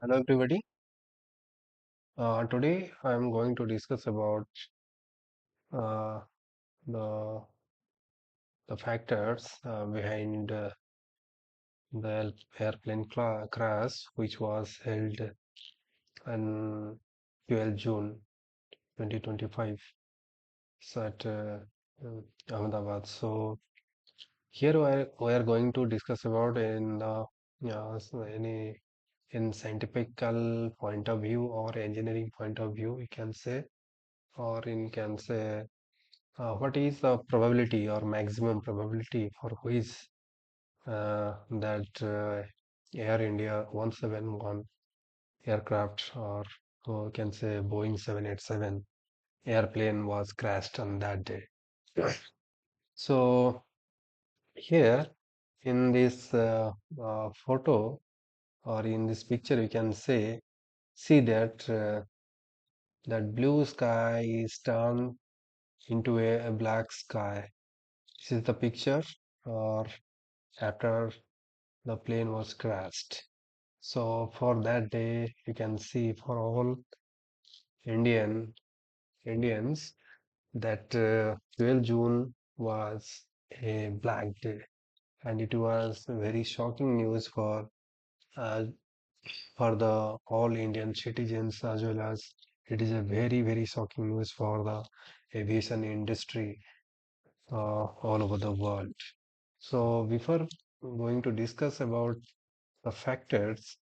Hello everybody. Today I am going to discuss about uh, the factors behind the airplane crash, which was held on 12 June 2025 at Ahmedabad. So here we are going to discuss about in any in scientifical point of view or engineering point of view, we can say, or in can say what is the probability or maximum probability for which that Air India 171 aircraft, or can say Boeing 787 airplane was crashed on that day? So here in this photo or in this picture, you can see that that blue sky is turned into a black sky. This is the picture, or after the plane was crashed. So for that day, you can see for all Indian Indians that 12 June was a black day, and it was very shocking news uh, for the all Indian citizens, as well as it is a very shocking news for the aviation industry all over the world. So before going to discuss about the factors,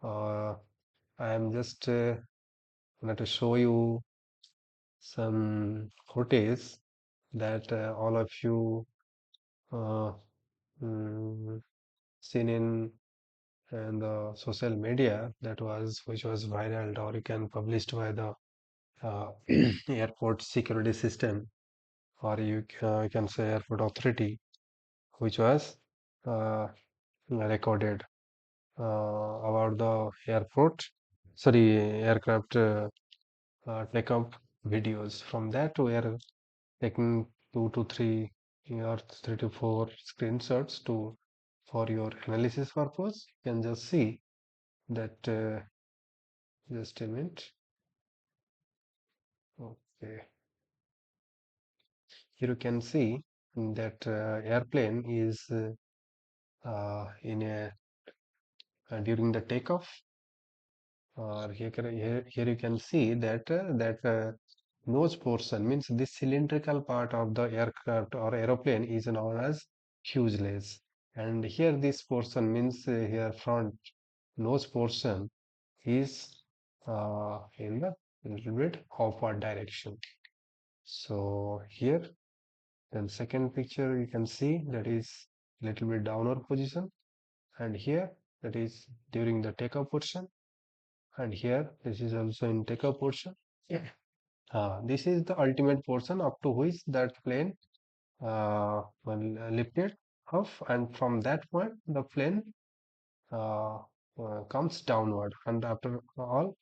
uh, I am just going to show you some footage that all of you uh, mm, seen in the social media, that was which was viral or you can published by the uh, airport security system, or you can say airport authority, which was uh, recorded about the aircraft takeoff videos. From that, we are taking 2 to 3 or 3 to 4 screenshots to for your analysis purpose. You can just see that. Just a minute. Okay, here you can see that airplane is in a during the takeoff. Or here you can see that nose portion, means this cylindrical part of the aircraft or aeroplane, is known as fuselage, and here this portion means here front nose portion is in the little bit upward direction. So here, then second picture, you can see that is little bit downward position, and here that is during the takeoff portion, and here this is also in takeoff portion. Yeah. This is the ultimate portion up to which that plane lifted off, and from that point the plane uh, comes downward, and after all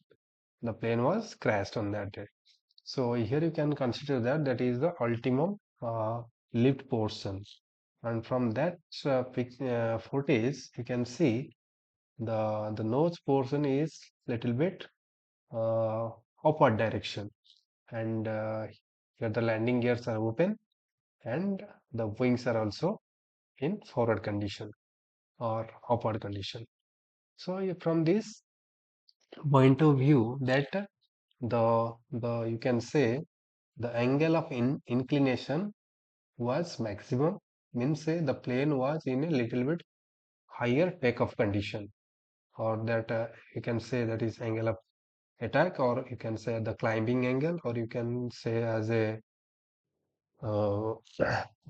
the plane was crashed on that day. So here you can consider that that is the ultimum lift portion, and from that footage you can see the nose portion is little bit uh, upward direction, and here the landing gears are open, and the wings are also in forward condition or upward condition. So from this point of view, that the you can say the angle of inclination was maximum, means say the plane was in a little bit higher takeoff condition, or that you can say that is angle of attack, or you can say the climbing angle, or you can say as a uh,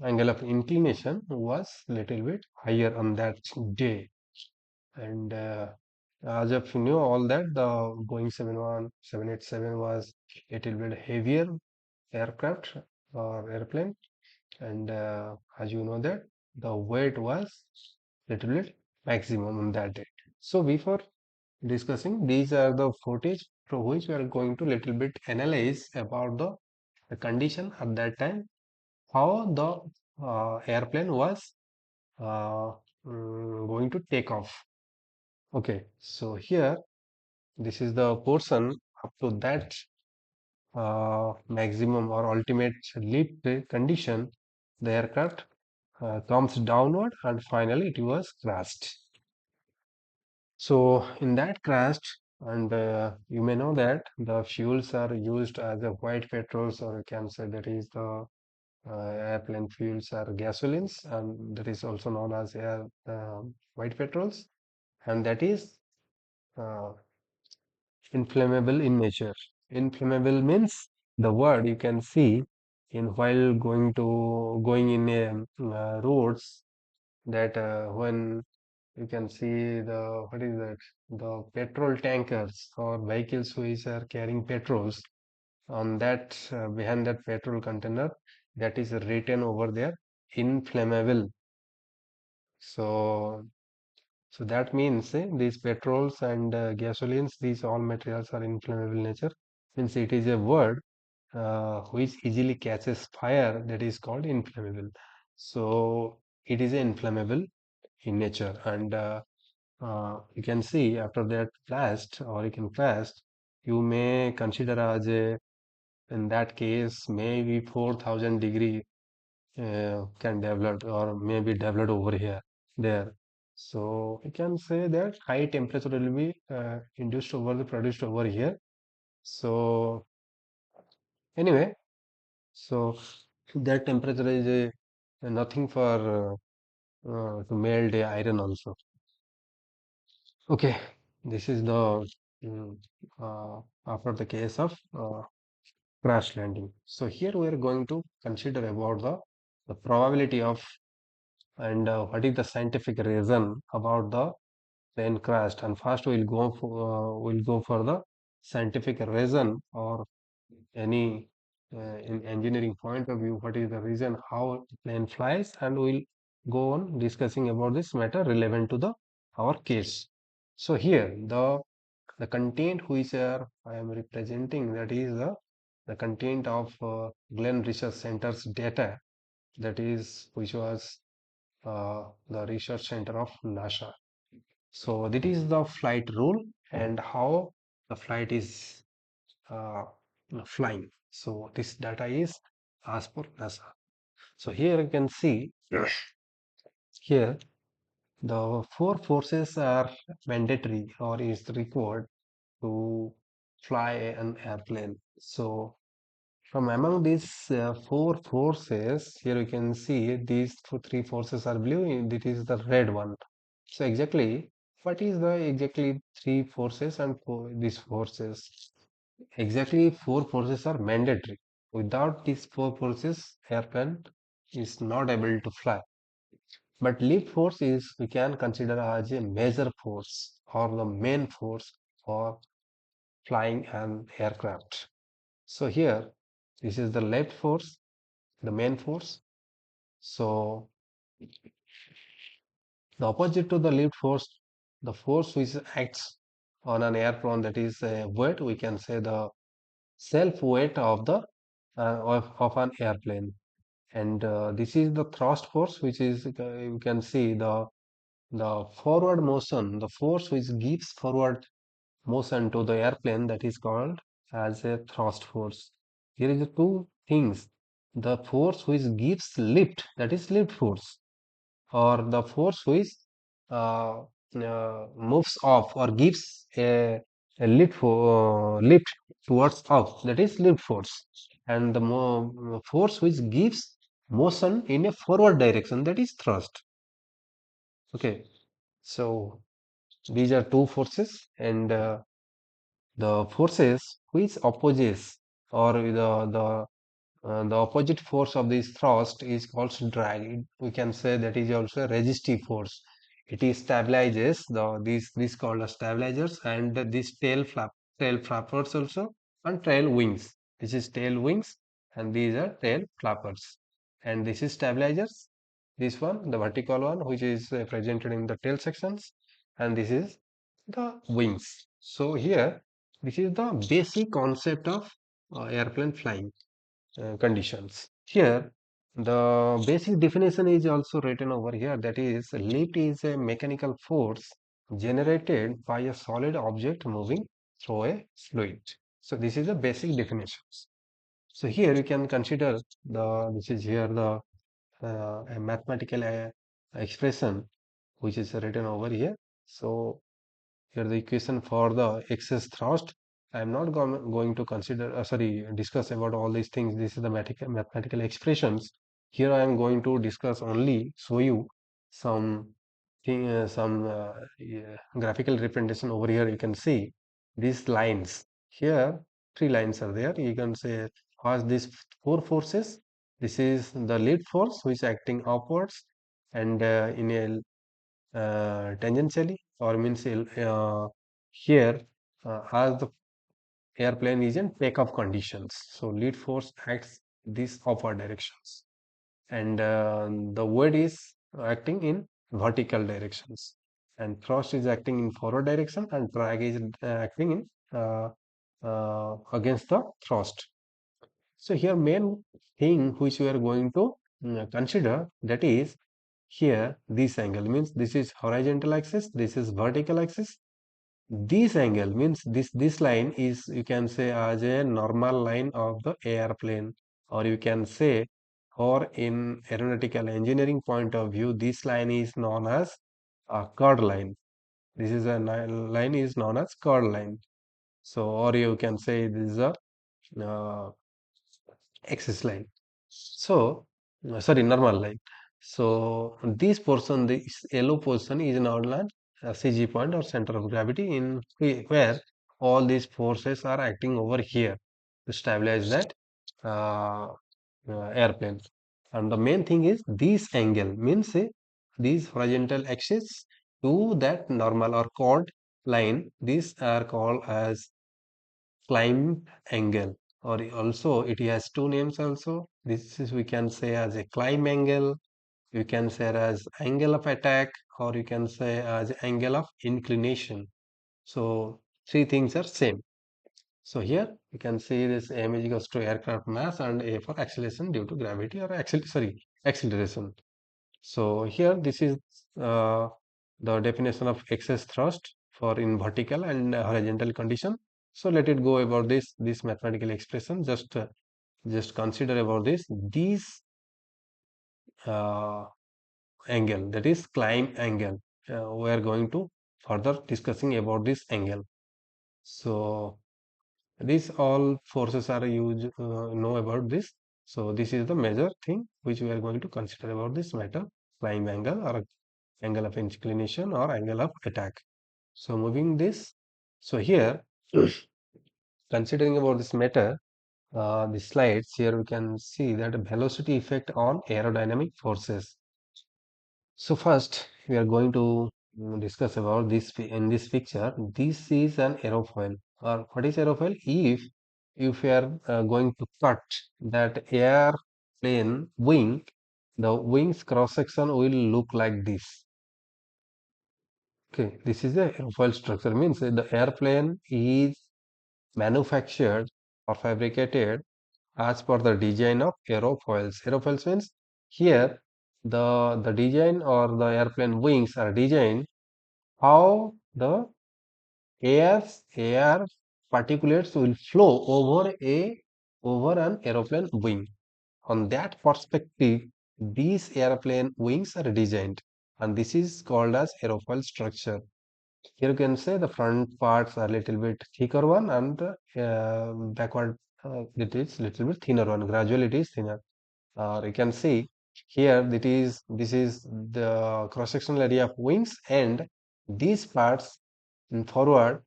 angle of inclination was little bit higher on that day. And as of you know all that, the Boeing 787 was little bit heavier aircraft or airplane, and as you know that the weight was little bit maximum on that day. So before discussing, these are the footage through which we are going to little bit analyze about the condition at that time, how the airplane was uh, going to take off. Okay, so here This is the portion up to that maximum or ultimate lift condition. The aircraft comes downward and finally it was crashed. So in that crashed, and you may know that the fuels are used as a white petrols, or you can say that is the airplane fuels are gasolines, and that is also known as air white petrols, and that is uh, inflammable in nature. Inflammable means the word you can see in while going in a roads, that when you can see the what is that, the petrol tankers or vehicles which are carrying petrols, on that behind that petrol container, that is written over there, inflammable. So so that means these petrols and gasolines, these all materials are inflammable nature, means it is a word which easily catches fire, that is called inflammable. So it is inflammable in nature, and you can see after that blast or you can blast, you may consider as a, in that case maybe 4000 degree can develop or maybe developed over here there. So you can say that high temperature will be induced over the produced over here. So anyway, so that temperature is nothing for to melt the iron also. Okay, this is the mm, after the case of crash landing. So here we are going to consider about the probability of, and what is the scientific reason about the plane crashed. And first we'll go for the scientific reason, or any in engineering point of view, what is the reason how plane flies, and we'll go on discussing about this matter relevant to the our case. So here the content which I am representing, that is the content of Glenn Research Center's data, that is which was the research center of NASA. So that is the flight rule and how the flight is uh, flying. So this data is as per NASA. So here you can see here the four forces are mandatory or is required to fly an airplane. So from among these four forces, here you can see these three forces are blue, and it is the red one. So exactly, what is the exactly three forces and these forces? Exactly, four forces are mandatory. Without these four forces, airplane is not able to fly. But lift force is we can consider as a major force or the main force for flying an aircraft. So here, this is the left force, the main force. So the opposite to the lift force, the force which acts on an airplane, that is weight, we can say the self weight of the of an airplane. And this is the thrust force, which is you can see the forward motion, the force which gives forward motion to the airplane, that is called as a thrust force. Here is the two things: the force which gives lift, that is lift force, or the force which uh, moves off or gives lift towards up, that is lift force, and the force which gives motion in a forward direction, that is thrust. Okay, so these are two forces, and the forces which opposes, or the opposite force of this thrust is called drag. We can say that is also a resistive force. It is stabilizes this called as stabilizers, and this tail flappers also, and tail wings. This is tail wings, and these are tail flappers. And this is stabilizers. This one, the vertical one, which is presented in the tail sections, and this is the wings. So here, this is the basic concept of airplane flying conditions. Here, the basic definition is also written over here. That is, lift is a mechanical force generated by a solid object moving through a fluid. So this is the basic definitions. So here you can consider this is here the a mathematical expression which is written over here. So here the equation for the excess thrust. I am not going to consider, sorry, discuss about all these things. This is the mathematical expressions. Here I am going to discuss only, show you some yeah, graphical representation over here. You can see these lines. Here, three lines are there. You can say, has these four forces. This is the lead force which is acting upwards and in a tangentially, or means here as the airplane is in takeoff conditions. So lead force acts these upward directions, and the weight is acting in vertical directions, and thrust is acting in forward direction, and drag is acting in against the thrust. So here main thing which we are going to consider, that is here this angle means this is horizontal axis, this is vertical axis. This angle means this line is, you can say, as a normal line of the airplane, or you can say, or in aeronautical engineering point of view, this line is known as a chord line. This is a line is known as chord line. So, or you can say this is a uh, axis line. So, sorry, normal line. So, this portion, this yellow portion is known as CG point or center of gravity, in where all these forces are acting over here to stabilize that uh, airplane. And the main thing is this angle means these horizontal axis to that normal or chord line. These are called as climb angle, or also it has two names also. This is, we can say, as a climb angle, you can say as angle of attack, or you can say as angle of inclination. So three things are same. So here you can see this m is equals to aircraft mass and a for acceleration due to gravity, or acceleration. So here this is uh, the definition of excess thrust for in vertical and horizontal condition. So let it go about this mathematical expression. Just consider about these uh, angle, that is climb angle. We are going to further discussing about this angle. So these all forces are used, know about this. So this is the major thing which we are going to consider about this matter: climb angle, or angle of inclination, or angle of attack. So moving this, so here considering about this matter, the slides here we can see that velocity effect on aerodynamic forces. So first we are going to discuss about this in this picture. This is an aerofoil. Or what is aerofoil? If you are going to cut that airplane wing, the wing's cross section will look like this. Okay, this is the airfoil structure. Means the airplane is manufactured or fabricated as per the design of aerofoils. Aerofoils means here the design or the airplane wings are designed how the air particulates will flow over an aeroplane wing. On that perspective, these airplane wings are designed, and this is called as aerofoil structure. Here you can say the front parts are little bit thicker one, and backward it is little bit thinner one. Gradually it is thinner. You can see here that is this is the cross sectional area of wings, and these parts in forward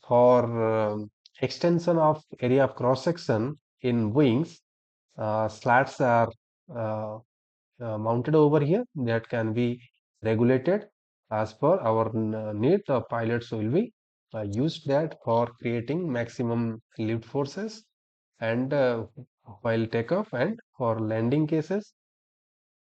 for extension of area of cross section in wings, slats are uh, mounted over here that can be regulated as per our need. The pilots will be use that for creating maximum lift forces, and while takeoff and for landing cases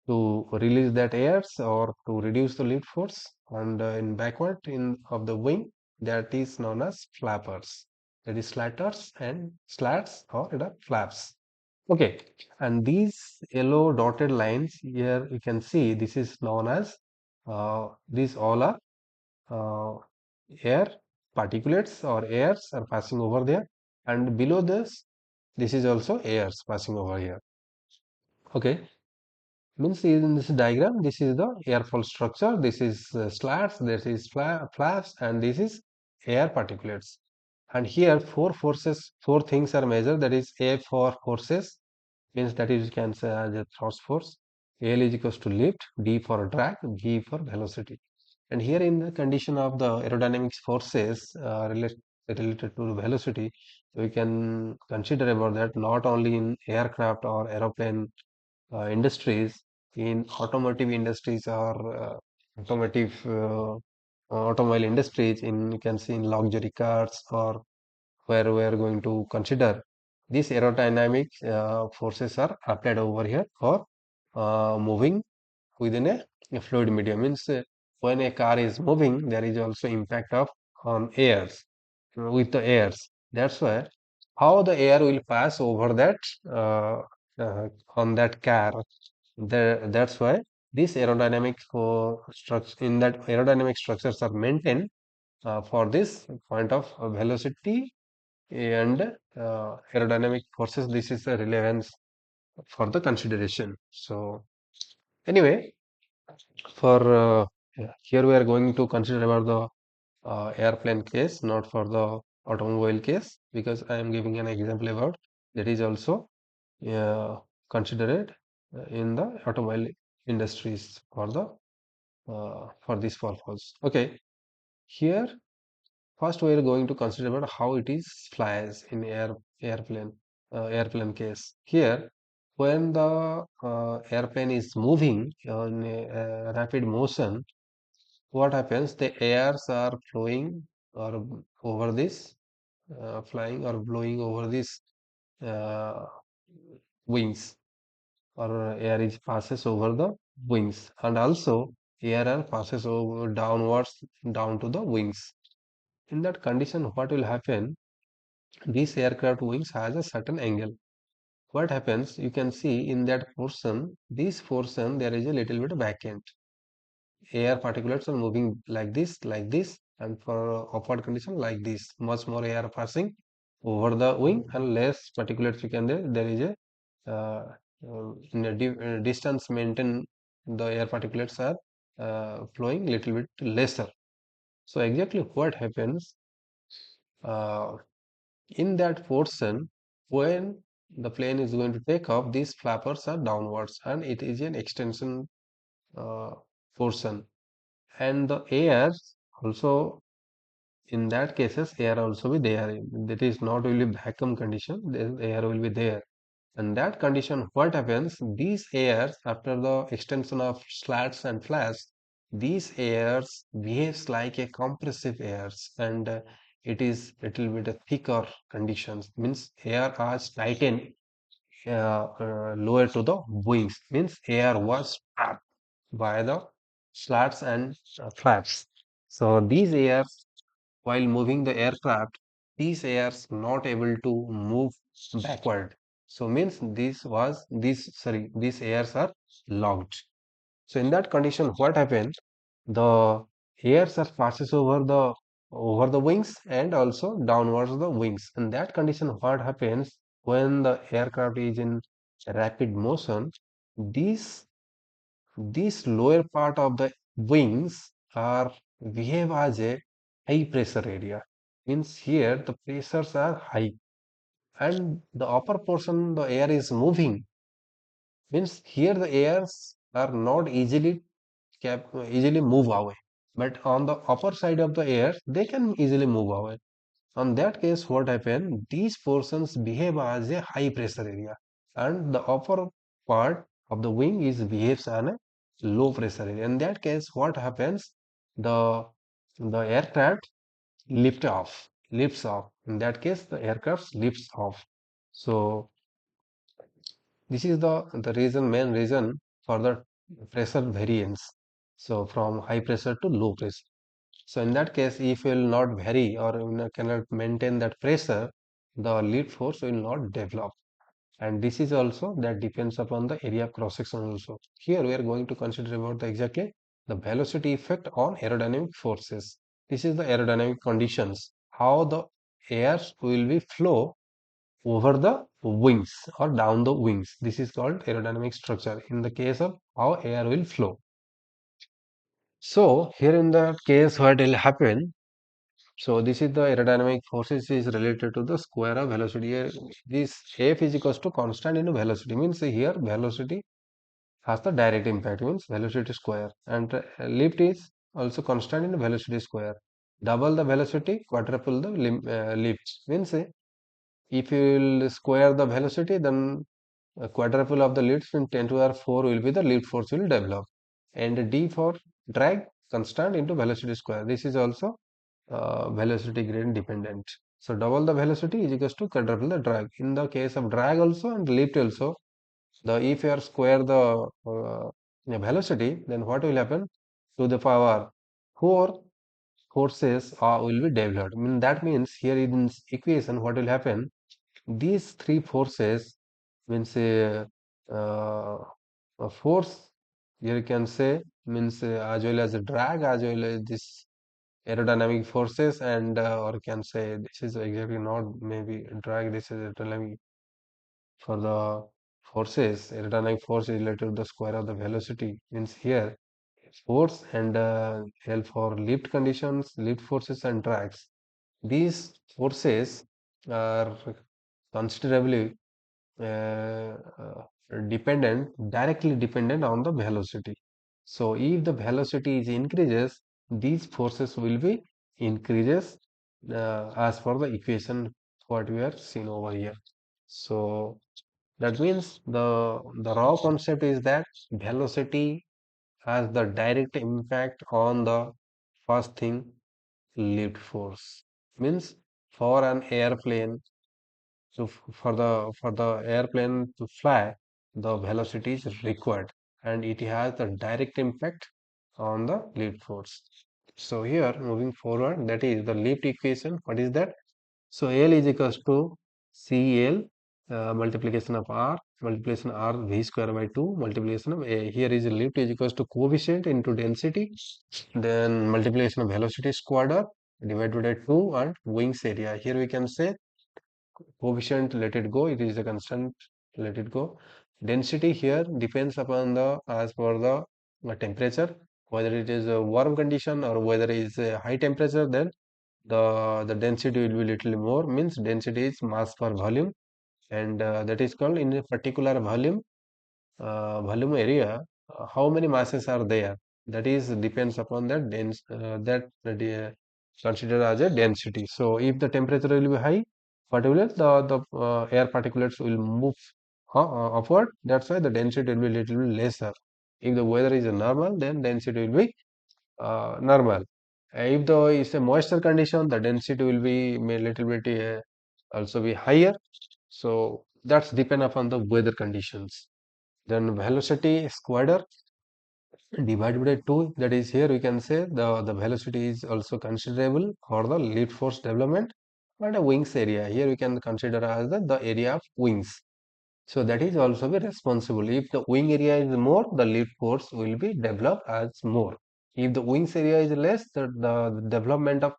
to release that airs or to reduce the lift force, and in backward in of the wing, that is known as flappers, that is slatters and slats, or the flaps. Okay, and these yellow dotted lines here you can see this is known as these all are uh, air particulates or airs are passing over there, and below this is also airs passing over here. Okay, means in this diagram, this is the airflow structure, this is slats, this is flaps, and this is air particulates. And here four things are measured. That is A for forces, means that is you can say as a thrust force. L is equals to lift, D for drag, V for velocity. And here in the condition of the aerodynamics forces related to velocity, we can consider about that not only in aircraft or aeroplane industries, in automotive industries or automotive automobile industries, in you can see in luxury cars, or where we are going to consider these aerodynamic forces are applied over here for moving within a fluid medium. Means when a car is moving, there is also impact of on airs with the airs. That's why how the air will pass over that uh, on that car. That's why this aerodynamic structure in that aerodynamic structures are maintained for this point of velocity and aerodynamic forces. This is the relevance for the consideration. So anyway, for yeah, here we are going to consider about the airplane case, not for the automobile case, because I am giving an example about that is also considered in the automobile industries for this purpose. Okay, here first we are going to consider about how it is flies in airplane airplane case. Here, when the airplane is moving in a rapid motion, what happens? The airs are flowing or over this, flying or blowing over this uh, wings, or air is passes over the wings, and also air passes over downwards down to the wings. In that condition, what will happen? This aircraft wings has a certain angle. What happens? You can see in that portion, this portion there is a little bit vacant. Air particulates are moving like this, and for upward condition like this. Much more air passing over the wing and less particulates you can there is a in a distance maintained, the air particulates are flowing little bit lesser. So exactly what happens uh, in that portion, when the plane is going to take off, these flappers are downwards and it is an extension uh, portion, and the air also, in that cases air also be there. That is not really vacuum condition, the air will be there. In that condition, what happens? These airs, after the extension of slats and flaps, these airs behaves like a compressive airs, and it is little bit a thicker conditions. Means air has tightened lower to the wings. Means air was trapped by the slats and flaps. So these airs, while moving the aircraft, these airs not able to move backward. So means these airs are locked. So in that condition, what happens? The airs are passes over the wings and also downwards the wings. In that condition, what happens when the aircraft is in rapid motion? These this lower part of the wings are behave as a high pressure area. Means here the pressures are high, and the upper portion the air is moving. Means here the airs are not easily move away. But on the upper side of the air, they can easily move away. On that case, what happen? These portions behave as a high pressure area, and the upper part of the wing is behaves as a low pressure area. In that case, what happens? The aircraft lifts off. In that case, the aircraft lifts off. So this is the main reason for the pressure variance. So from high pressure to low pressure. So in that case, if you will not vary or cannot maintain that pressure, the lead force will not develop. And this is also that depends upon the area of cross section also. Here we are going to consider about the exactly the velocity effect on aerodynamic forces. This is the aerodynamic conditions, how the air will be flow over the wings or down the wings. This is called aerodynamic structure in the case of how air will flow. So here in the case what will happen, so this is the aerodynamic forces is related to the square of velocity. Here, this F is equals to constant into velocity, means here velocity has the direct impact, means velocity square, and lift is also constant in velocity square. Double the velocity, quadruple the lift, means if you will square the velocity, then a quadruple of the lifts in 10 to the power 4 will be the lift force will develop. And D for drag constant into velocity square. This is also velocity gradient dependent. So double the velocity is equals to quadruple the drag. In the case of drag also and lift also, the if you are square the velocity, then what will happen? To the power 4 forces will be developed. I mean, that means here in this equation, what will happen? These three forces means a force here you can say means as well as a drag as well as this aerodynamic forces and or you can say this is exactly not maybe drag, this is aerodynamic for the forces. Aerodynamic force is related to the square of the velocity, means here force and help for lift conditions, lift forces and drags. These forces are considerably uh, uh, directly dependent on the velocity. So if the velocity is increases, these forces will be increases as per the equation what we are seen over here. So that means the raw concept is that velocity has the direct impact on the first thing, lift force. Means for an airplane, so for the airplane to fly, the velocity is required, and it has the direct impact on the lift force. So here, moving forward, that is the lift equation. What is that? So L is equals to CL multiplication of R multiplication R V square by 2 multiplication of A. Here is lift is equals to coefficient into density, then multiplication of velocity squared divided by 2 and wings area. Here we can say coefficient, let it go, it is a constant, let it go. Density here depends upon the as per the temperature, whether it is a warm condition or whether it is a high temperature, then the density will be little more, means density is mass per volume, and that is called in a particular volume area, how many masses are there, that is depends upon that that considered as a density. So if the temperature will be high, particulates the air particulates will move upward, that's why the density will be little bit lesser. If the weather is normal, then density will be normal. If the is a moisture condition, the density will be may little bit also be higher. So that's depend upon the weather conditions. Then velocity squared divided by 2, that is here we can say the velocity is also considerable for the lift force development, and a wings area here we can consider as the area of wings. So that is also be responsible. If the wing area is more, the lift force will be developed as more. If the wings area is less, the development of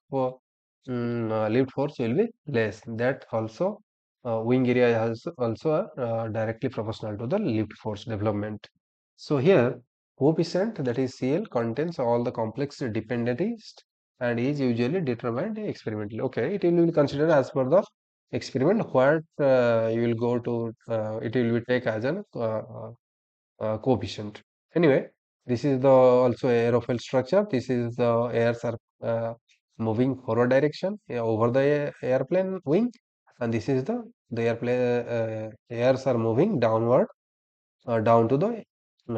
lift force will be less. That also wing area is also directly proportional to the lift force development. So here coefficient, that is CL, contains all the complex dependencies and is usually determined experimentally. Okay, it will be considered as per the experiment what you will go to, it will be take as an coefficient. Anyway, this is the also aerofoil structure. This is the airs are moving forward direction over the airplane wing, and this is the airplane airs are moving downward down to the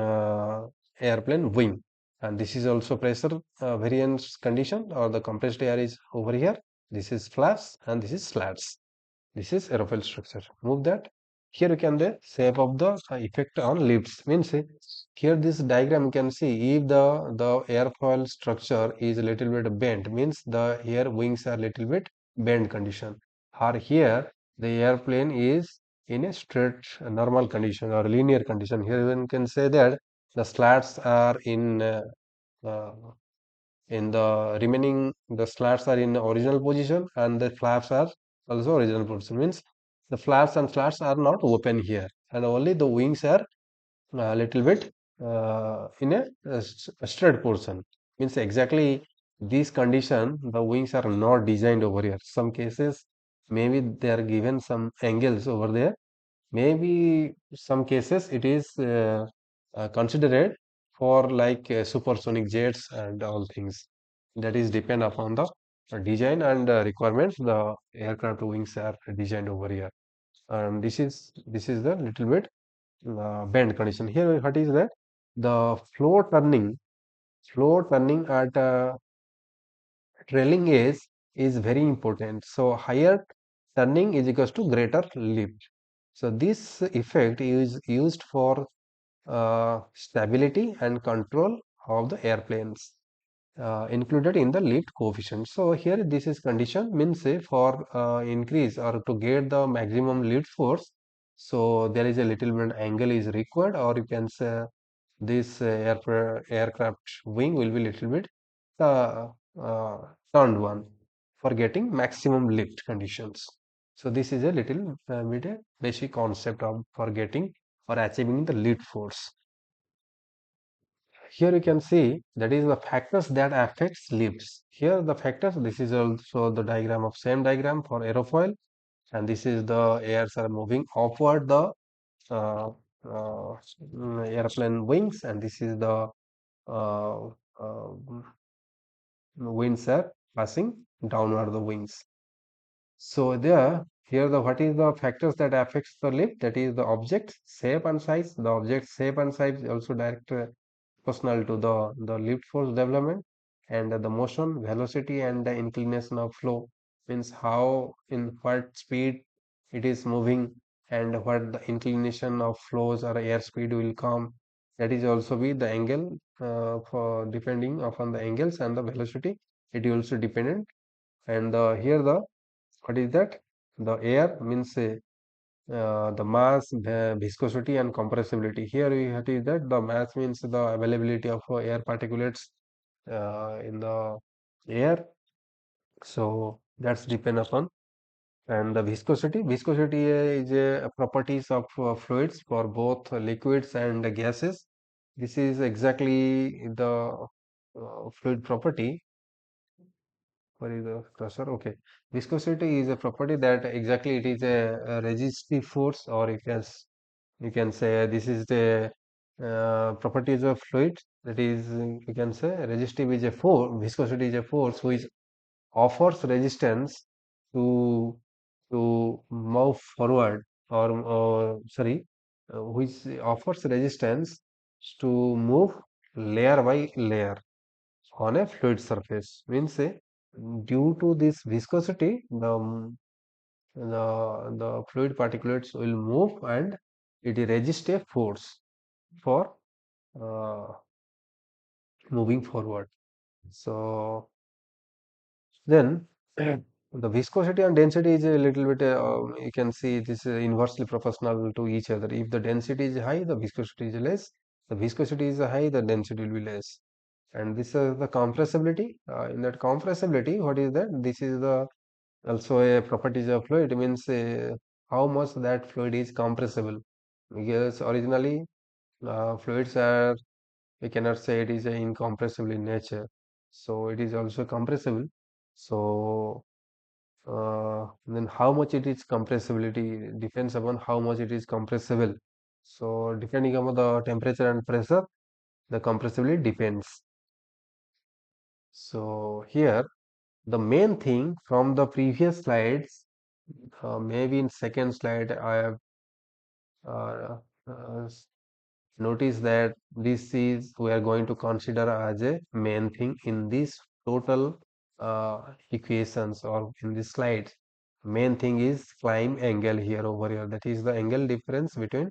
uh, airplane wing, and this is also pressure variance condition, or the compressed air is over here. This is flaps and this is slats. This is aerofoil structure. Move that. Here you can the shape of the effect on lifts. Means here this diagram you can see if the airfoil structure is a little bit bent, means the here wings are little bit bent condition. Or here the airplane is in a straight normal condition or linear condition. Here one can say that the slats are in uh, In the remaining, the slats are in original position and the flaps are also original position. Means the flaps and slats are not open here, and only the wings are a little bit in a straight portion. Means exactly this condition, the wings are not designed over here. Some cases maybe they are given some angles over there. Maybe some cases it is considered for like supersonic jets and all things. That is depend upon the design and requirements. The aircraft wings are designed over here. And this is the little bit bend condition. Here, what is that? The floor turning at trailing edge is very important. So higher turning is equals to greater lift. So this effect is used for stability and control of the airplanes included in the lift coefficient. So here this is condition means say for increase or to get the maximum lift force. So there is a little bit angle is required, or you can say this aircraft wing will be little bit uh, uh, turned one for getting maximum lift conditions. So this is a little bit a basic concept of for getting or achieving the lift force. Here you can see that is the factors that affects lifts. Here the factors, this is also the diagram of same diagram for aerofoil, and this is the airs are moving upward the uh, airplane wings, and this is the uh, uh, winds are passing downward the wings. So there, here the what is the factors that affects the lift? That is the object shape and size. The object shape and size is also direct proportional to the lift force development, and the motion, velocity, and the inclination of flow means how in what speed it is moving and what the inclination of flows or airspeed will come. That is also be the angle for depending upon the angles and the velocity. It is also dependent, and here the what is that? The air means the mass, the viscosity, and compressibility. Here we have is that the mass means the availability of air particulates in the air. So that's depend upon. And the viscosity. Viscosity is a properties of fluids for both liquids and gases. This is exactly the fluid property. What is the cursor? Okay. Viscosity is a property that exactly it is a resistive force, or you can say this is the properties of fluid. That is, you can say resistive is a force, viscosity is a force which offers resistance to move forward, or sorry, which offers resistance to move layer by layer on a fluid surface. Means due to this viscosity, the fluid particulates will move and it resists a force for uh, moving forward. So then the viscosity and density is a little bit you can see this is inversely proportional to each other. If the density is high, the viscosity is less. The viscosity is high, the density will be less. And this is the compressibility. In that compressibility, what is that? This is the also a properties of fluid. It means how much that fluid is compressible. Because originally fluids are, we cannot say it is incompressible in nature. So it is also compressible. So then how much it is compressibility depends upon how much it is compressible. So depending upon the temperature and pressure, the compressibility depends. So here the main thing from the previous slides, maybe in second slide I have uh, uh, noticed that this is we are going to consider as a main thing in this total equations or in this slide. Main thing is climb angle here over here. That is the angle difference between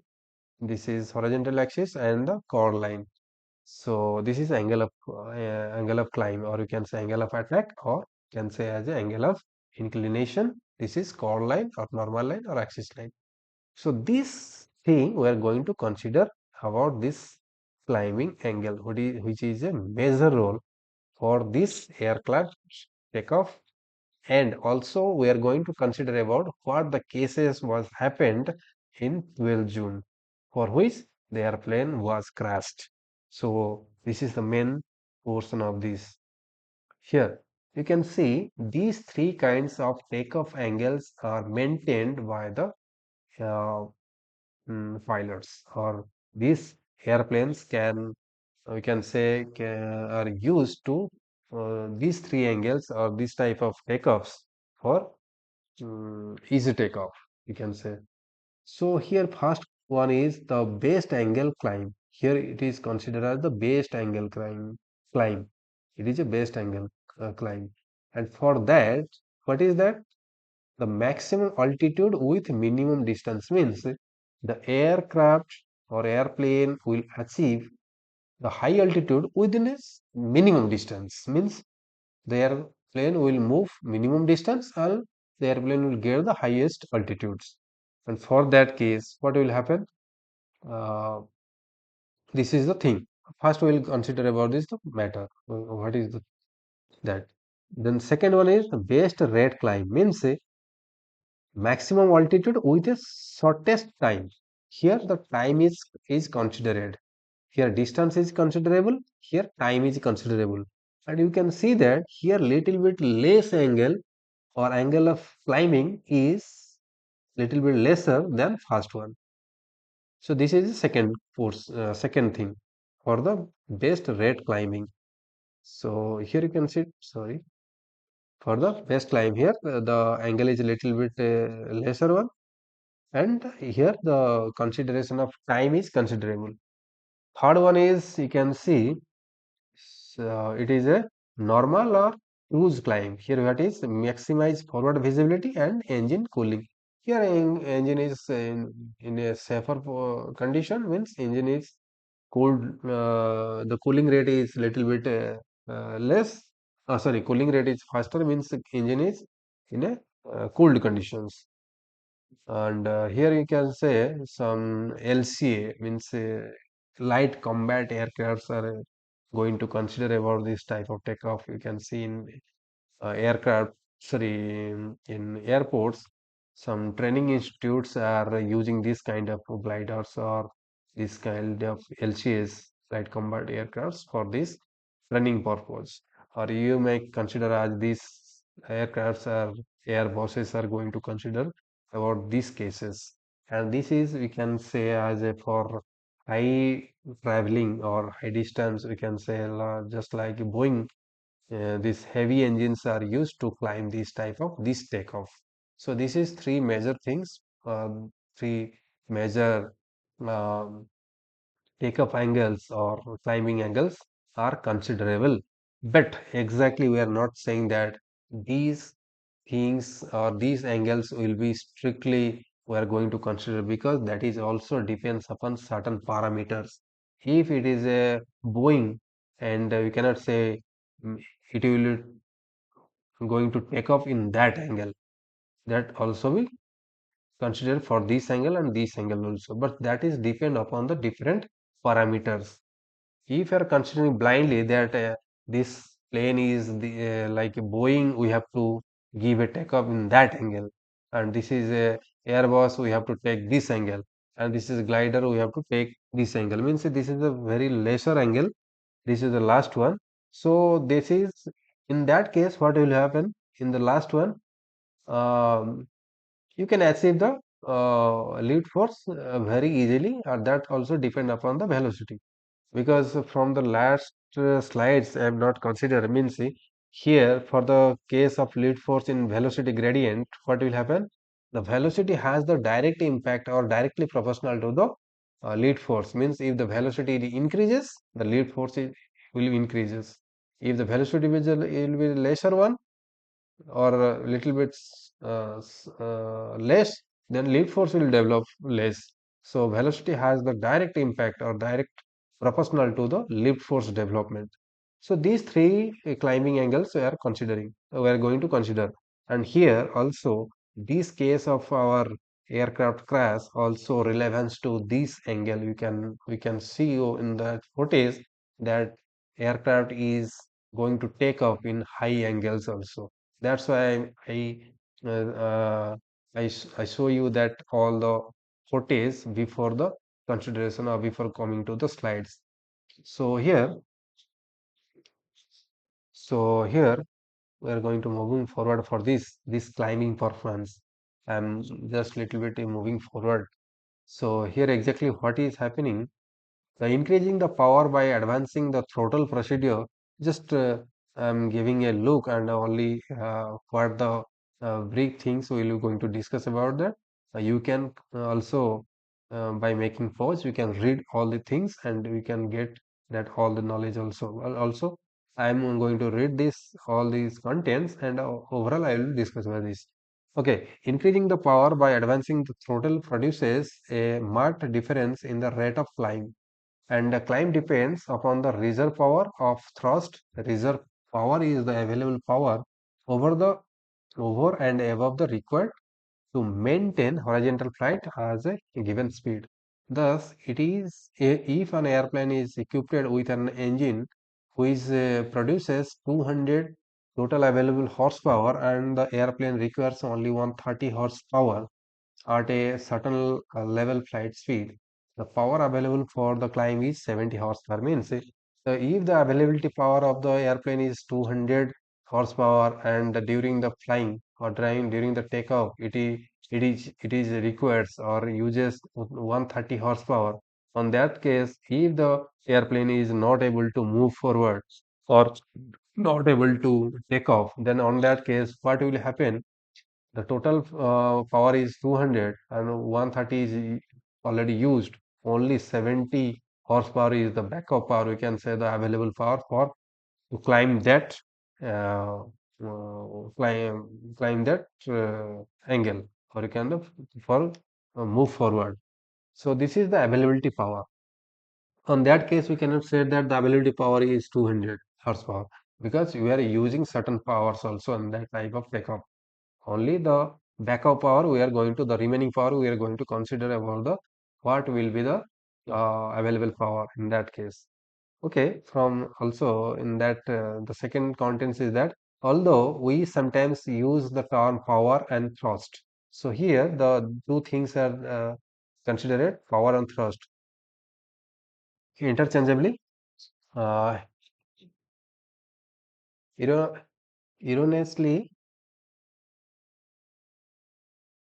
this is horizontal axis and the chord line. So this is angle of climb, or you can say angle of attack, or you can say as a angle of inclination. This is chord line or normal line or axis line. So this thing we are going to consider about this climbing angle, which is a major role for this aircraft takeoff, and also we are going to consider about what the cases was happened in 12 June for which the airplane was crashed. So this is the main portion of this. Here you can see these three kinds of takeoff angles are maintained by the uh, pilots, or these airplanes can, we can say, are used to these three angles or this type of takeoffs for easy takeoff, you can say. So here first one is the best angle climb. Here it is considered as the best angle climb. It is a best angle climb. And for that, what is that? The maximum altitude with minimum distance means the aircraft or airplane will achieve the high altitude within a minimum distance, means the airplane will move minimum distance and the airplane will get the highest altitudes. And for that case, what will happen? Uh, this is the thing. First, we will consider about this the matter. What is that? Then second one is the best rate climb, means maximum altitude with the shortest time. Here the time is considered. Here distance is considerable. Here time is considerable. And you can see that here little bit less angle or angle of climbing is little bit lesser than first one. So this is the second force, second thing for the best rate climbing. So here you can see, sorry, for the best climb here, the angle is a little bit lesser one, and here the consideration of time is considerable. Third one is you can see, so it is a normal or cruise climb. Here what is maximize forward visibility and engine cooling. Here engine is in a safer condition, means engine is cooled, the cooling rate is little bit less. Sorry, cooling rate is faster, means the engine is in a cooled conditions. And here you can say some LCA, means light combat aircrafts are going to consider about this type of takeoff. You can see in aircraft, sorry, in airports, some training institutes are using this kind of gliders or this kind of LCAs, light combat aircrafts, for this training purpose. Or you may consider as these aircrafts are air bosses are going to consider about these cases. And this is, we can say, as a for high traveling or high distance, we can say just like Boeing, these heavy engines are used to climb this type of this takeoff. So this is three major things, three major um, takeoff angles or climbing angles are considerable. But exactly we are not saying that these things or these angles will be strictly we are going to consider, because that is also depends upon certain parameters. If it is a Boeing, and we cannot say mm, it will going to take off in that angle, that also will consider for this angle and this angle also, but that is depend upon the different parameters. If you are considering blindly that this plane is like a Boeing, we have to give a takeoff in that angle, and this is a Airbus, we have to take this angle, and this is glider, we have to take this angle, means this is a very lesser angle, this is the last one. So this is, in that case, what will happen in the last one, um, you can achieve the lead force very easily, and that also depend upon the velocity, because from the last slides I have not considered, means see, here for the case of lead force in velocity gradient, what will happen, the velocity has the direct impact or directly proportional to the lead force, means if the velocity increases, the lead force will increases. If the velocity will be lesser one, or a little bit less, then lead force will develop less. So velocity has the direct impact or direct proportional to the lift force development. So these three climbing angles we are considering, we are going to consider. And here also, this case of our aircraft crash also relevance to this angle. We can see in the footage that aircraft is going to take off in high angles also. That's why I show you that all the footage before the consideration or before coming to the slides. So here, so here, we are going to moving forward for this climbing performance. I'm just little bit moving forward. So here exactly what is happening. The increasing the power by advancing the throttle procedure, just I'm giving a look and only what the brief things we will going to discuss about that. You can also by making pause, you can read all the things and we can get that all the knowledge also. Well, also, I'm going to read this all these contents and overall I will discuss about this. Okay, increasing the power by advancing the throttle produces a marked difference in the rate of climb, and the climb depends upon the reserve power of thrust. Reserve power is the available power over the over and above the required to maintain horizontal flight as a given speed. Thus, if an airplane is equipped with an engine which produces 200 total available horsepower and the airplane requires only 130 horsepower, at a certain level flight speed, the power available for the climb is 70 horsepower. Means if the availability power of the airplane is 200 horsepower and during the flying or driving during the takeoff, it is requires or uses 130 horsepower. On that case, if the airplane is not able to move forward or not able to take off, then on that case, what will happen? The total power is 200 and 130 is already used. Only 70 horsepower is the backup power. We can say the available power for to climb that uh, climb that angle, or you can for move forward. So this is the availability power. On that case, we cannot say that the availability power is 200 horsepower because we are using certain powers also in that type of takeoff. Only the backup power we are going to, the remaining power we are going to consider about the what will be the available power in that case. Okay, from also in that the second contents is that although we sometimes use the term power and thrust. So here the two things are considered power and thrust interchangeably. Uh, iro- Erroneously,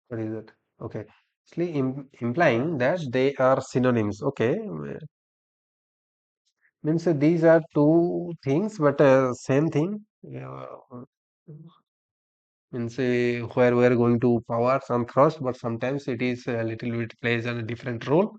what is it? Okay, actually implying that they are synonyms. Okay, means these are two things, but same thing. Yeah, means where we are going to power some thrust, but sometimes it is a little bit plays a different role.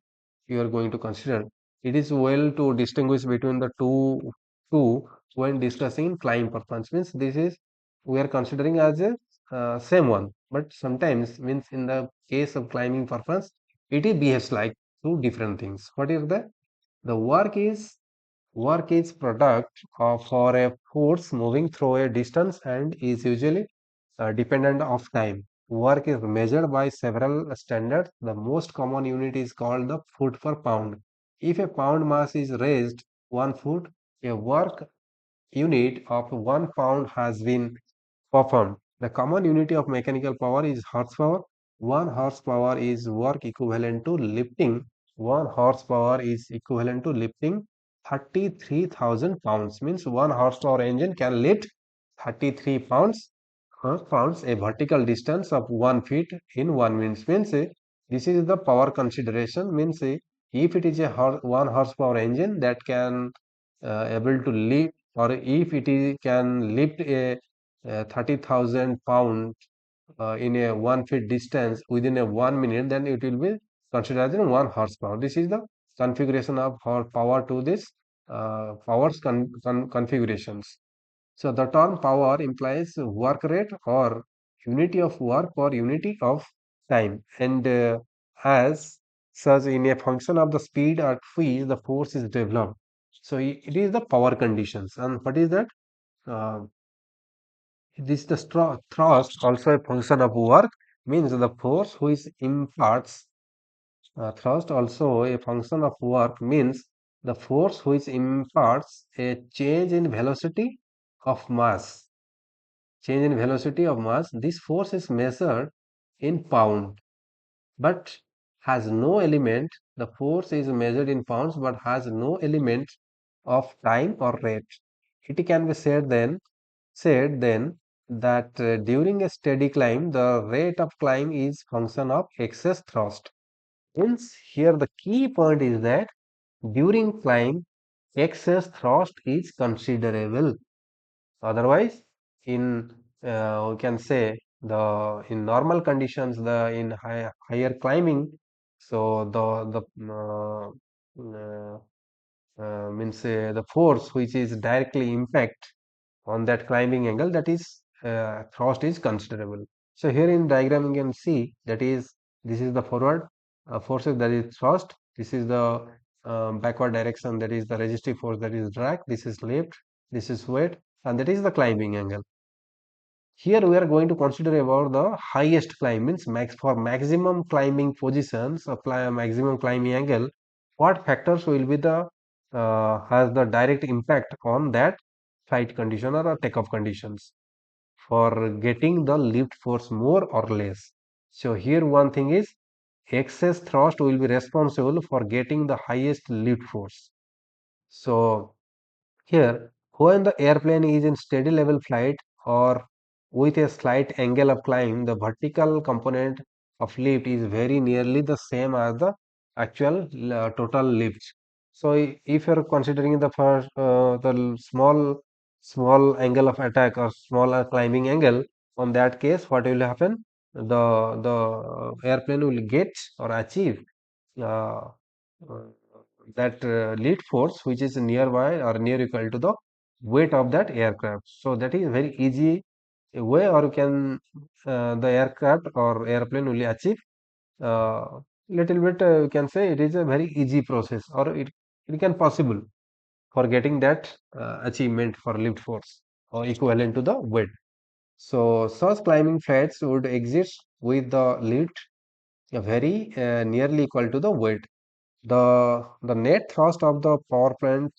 You are going to consider. It is well to distinguish between the two when discussing flying performance. Means this is we are considering as a same one, but sometimes means in the case of climbing performance, it behaves like two different things. What is that? The work is product for a force moving through a distance and is usually dependent of time. Work is measured by several standards. The most common unit is called the foot per pound. If a pound mass is raised 1 foot, a work unit of 1 pound has been performed. The common unit of mechanical power is horsepower. 1 horsepower is work equivalent to lifting. 1 horsepower is equivalent to lifting 33,000 pounds. Means 1 horsepower engine can lift 33 pounds a vertical distance of 1 feet in 1 minute. Means this is the power consideration. Means if it is a 1 horsepower engine that can able to lift, or if can lift a 30,000 pound in a 1 feet distance within a 1 minute, then it will be considered as 1 horsepower. This is the configuration of power to this powers configurations. So the term power implies work rate or unity of work or unity of time, and as such in a function of the speed at which the force is developed. So it is the power conditions. And what is that? Uh, this the thrust also a function of work, means the force which imparts thrust also a function of work, means the force which imparts a change in velocity of mass, change in velocity of mass, this force is measured in pound but has no element. The force is measured in pounds but has no element of time or rate. It can be said then that during a steady climb, the rate of climb is function of excess thrust. Hence, here the key point is that during climb, excess thrust is considerable. Otherwise, in we can say the in normal conditions, the in higher climbing, so means the force which is directly impact on that climbing angle, that is thrust is considerable. So here in diagram you can see that is this is the forward forces, that is thrust. This is the backward direction, that is the resistive force, that is drag. This is lift, this is weight, and that is the climbing angle. Here we are going to consider about the highest climb, means for maximum climbing positions, apply a maximum climbing angle. What factors will be the has the direct impact on that flight condition or a takeoff conditions for getting the lift force more or less. So here one thing is excess thrust will be responsible for getting the highest lift force. So here, when the airplane is in steady level flight or with a slight angle of climb, the vertical component of lift is very nearly the same as the actual total lift. So, if you are considering the first the small angle of attack or smaller climbing angle, on that case, what will happen? The airplane will get or achieve uh, uh, that lead force which is nearby or near equal to the weight of that aircraft. So that is very easy way, or you can the aircraft or airplane will achieve little bit you can say it is a very easy process, or it can possible for getting that achievement for lift force or equivalent to the weight. So such climbing flights would exist with the lift very nearly equal to the weight. The net thrust of the power plant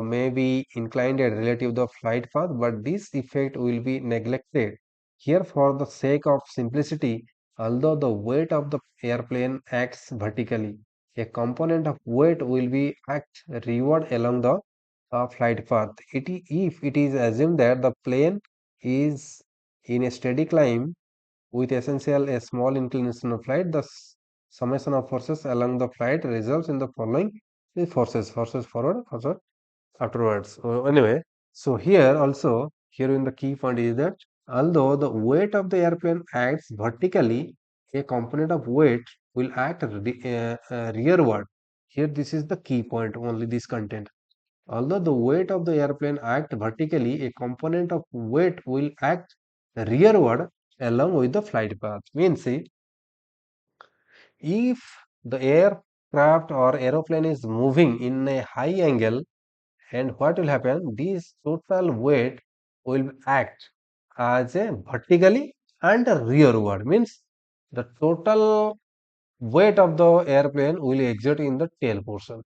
may be inclined relative to the flight path, but this effect will be neglected. Here, for the sake of simplicity, although the weight of the airplane acts vertically, a component of weight will be act rearward along the flight path. If it is assumed that the plane is in a steady climb, with essential a small inclination of flight, the summation of forces along the flight results in the following the forces forward, forward, afterwards. Anyway, so here also, here in the key point is that although the weight of the airplane acts vertically, a component of weight will act rearward. Here, this is the key point, only this content. Although the weight of the airplane act vertically, a component of weight will act rearward along with the flight path. Means, see, if the aircraft or aeroplane is moving in a high angle, and what will happen? This total weight will act as a vertically and a rearward. Means the total weight of the airplane will exert in the tail portion.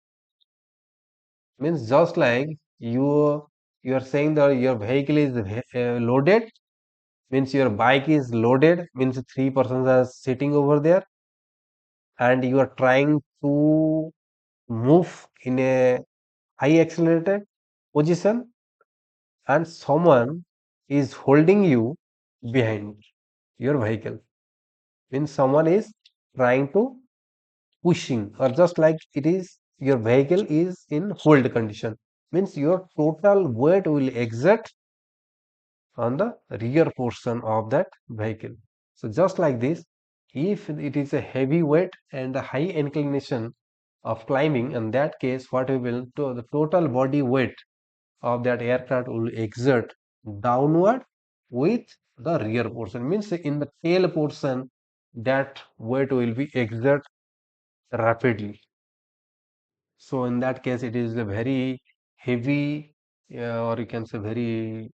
Means just like you are saying that your vehicle is loaded, means your bike is loaded, means three persons are sitting over there, and you are trying to move in a high accelerated position, and someone is holding you behind your vehicle, means someone is trying to pushing, or just like it is your vehicle is in hold condition, means your total weight will exert on the rear portion of that vehicle. So just like this, if it is a heavy weight and a high inclination of climbing, in that case what we will to the total body weight of that aircraft will exert downward with the rear portion, means in the tail portion that weight will be exert rapidly. So in that case, it is a very heavy, or you can say very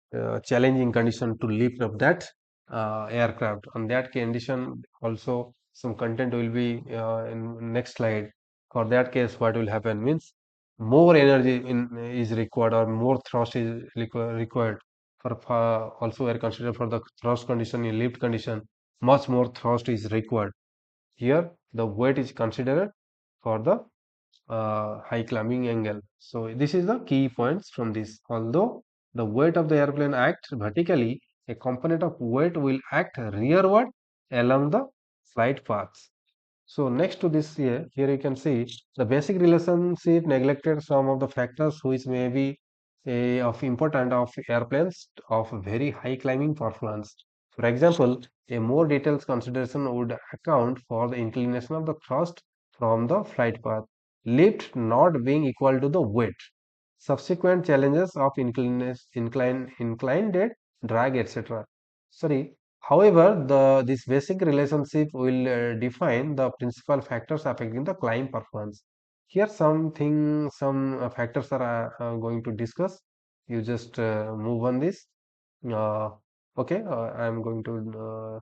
challenging condition to lift up that aircraft. On that condition, also some content will be in next slide. For that case, what will happen means more energy is required, or more thrust is required also were considered for the thrust condition. In lift condition, much more thrust is required. Here the weight is considered for the high climbing angle. So this is the key points from this. Although the weight of the airplane acts vertically, a component of weight will act rearward along the flight paths. So next to this here you can see the basic relationship neglected some of the factors which may be of important of airplanes of very high climbing performance. For example, a more detailed consideration would account for the inclination of the thrust from the flight path, lift not being equal to the weight. Subsequent challenges of inclined drag, etc. Sorry. However, this basic relationship will define the principal factors affecting the climb performance. Here, some factors are going to discuss. You just move on this. Uh, okay, I am going to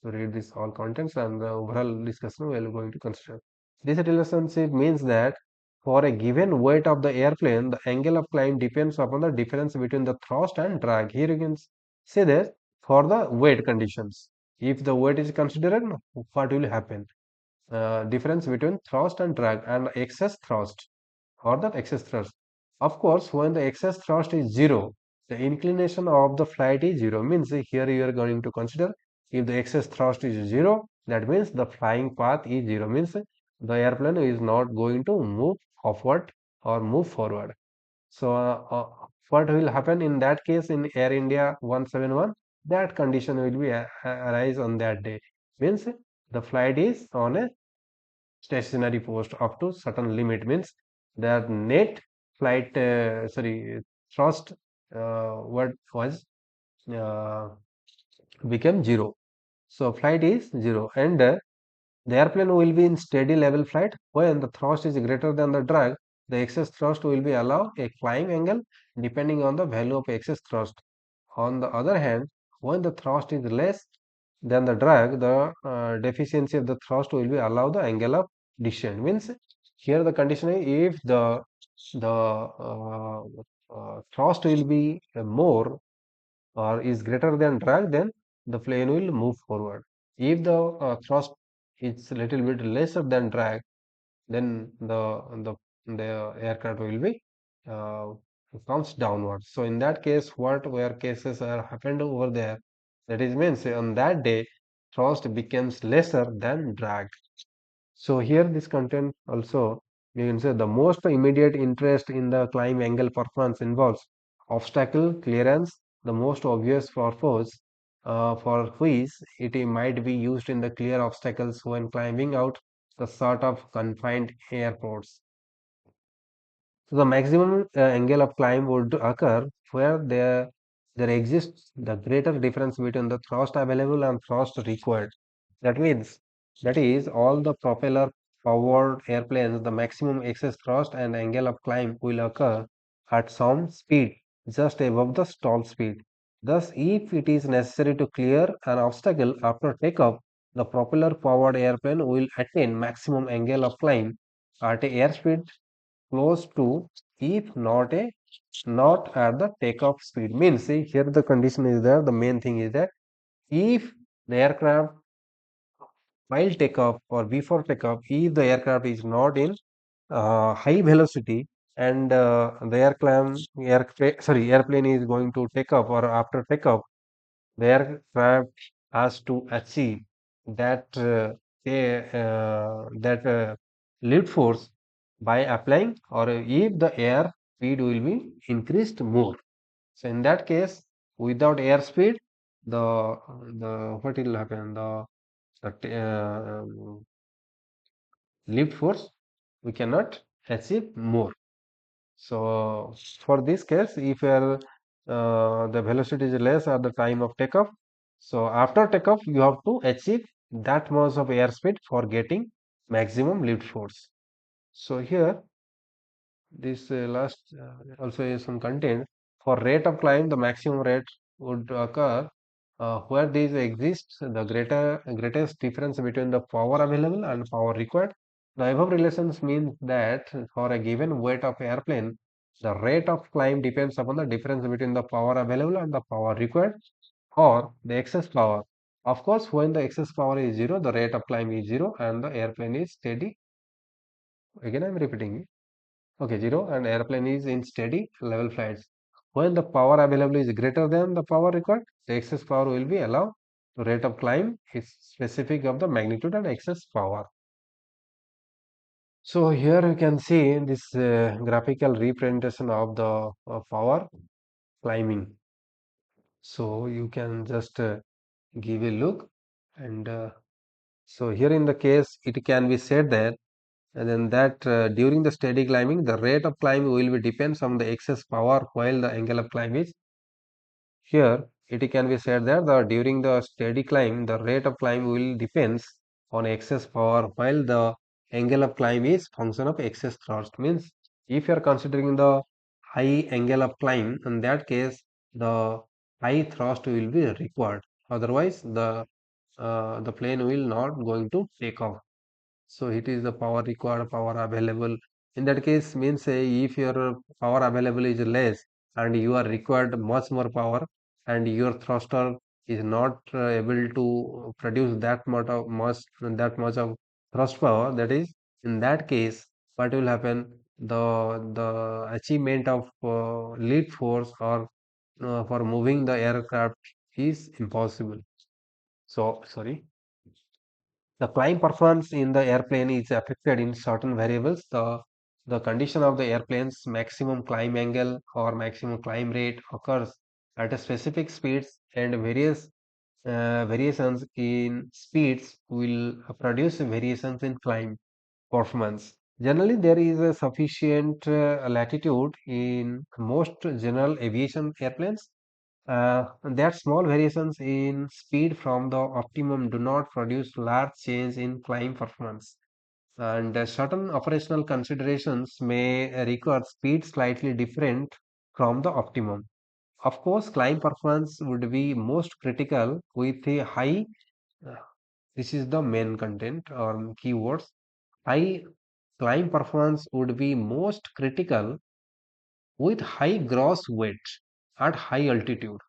read this all contents, and the overall discussion we are going to consider. This relationship means that for a given weight of the airplane, the angle of climb depends upon the difference between the thrust and drag. Here you can say that for the weight conditions, if the weight is considered, what will happen? Difference between thrust and drag and excess thrust or the excess thrust. Of course, when the excess thrust is zero, the inclination of the flight is zero. Means here you are going to consider if the excess thrust is zero, that means the flying path is zero. Means the airplane is not going to move upward or move forward. So, what will happen in that case in Air India 171? That condition will be arise on that day. Means the flight is on a stationary post up to certain limit. Means their net flight thrust what was uh, became zero. So flight is zero, and the airplane will be in steady level flight. When the thrust is greater than the drag, the excess thrust will be allow a climb angle depending on the value of excess thrust. On the other hand, when the thrust is less than the drag, the deficiency of the thrust will be allow the angle of descent. Means here the condition is if the thrust will be more or is greater than drag, then the plane will move forward. If the thrust is a little bit lesser than drag, then the aircraft will be uh, comes downwards. So in that case, what where cases are happened over there, that is means on that day thrust becomes lesser than drag. So here this content also you can say the most immediate interest in the climb angle performance involves obstacle clearance, the most obvious purpose for which it might be used in the clear obstacles when climbing out the sort of confined airports. So the maximum angle of climb would occur where there exists the greater difference between the thrust available and thrust required. That means that is all the propeller powered airplanes, the maximum excess thrust and angle of climb will occur at some speed just above the stall speed. Thus, if it is necessary to clear an obstacle after takeoff, the propeller powered airplane will attain maximum angle of climb at a airspeed close to, if not at the takeoff speed. Means see, here the condition is there. The main thing is that if the aircraft while takeoff or before takeoff, if the aircraft is not in high velocity and the airplane is going to take off or after takeoff, the aircraft has to achieve that lift force by applying, or if the air speed will be increased more. So in that case, without airspeed, the what will happen? The lift force we cannot achieve more. So for this case, if the velocity is less at the time of takeoff, so after takeoff you have to achieve that much of airspeed for getting maximum lift force. So here this last also is some content for rate of climb. The maximum rate would occur where these exists the greatest difference between the power available and power required. The above relations means that for a given weight of airplane, the rate of climb depends upon the difference between the power available and the power required or the excess power. Of course, when the excess power is zero, the rate of climb is zero and the airplane is steady. Again, I'm repeating it. Okay, zero and airplane is in steady level flights. When the power available is greater than the power required, the excess power will be allowed. The rate of climb is specific of the magnitude and excess power. So here you can see this graphical representation of the power climbing. So you can just give a look and so here in the case it can be said that and then that during the steady climbing the rate of climb will be depends on the excess power while the angle of climb is here it can be said that during the steady climb the rate of climb will depends on excess power while the angle of climb is function of excess thrust means if you are considering the high angle of climb in that case the high thrust will be required otherwise the plane will not going to take off. So it is the power required, power available. In that case, means if your power available is less and you are required much more power, and your thruster is not able to produce that much of thrust power. That is, in that case, what will happen? The achievement of lead force or for moving the aircraft is impossible. So sorry. The climb performance in the airplane is affected in certain variables. The condition of the airplane's maximum climb angle or maximum climb rate occurs at a specific speeds and variations in speeds will produce variations in climb performance. Generally, there is a sufficient latitude in most general aviation airplanes that small variations in speed from the optimum do not produce large change in climb performance. And certain operational considerations may require speed slightly different from the optimum. Of course, climb performance would be most critical with a high, uh, this is the main content or keywords. High climb performance would be most critical with high gross weight at high altitude.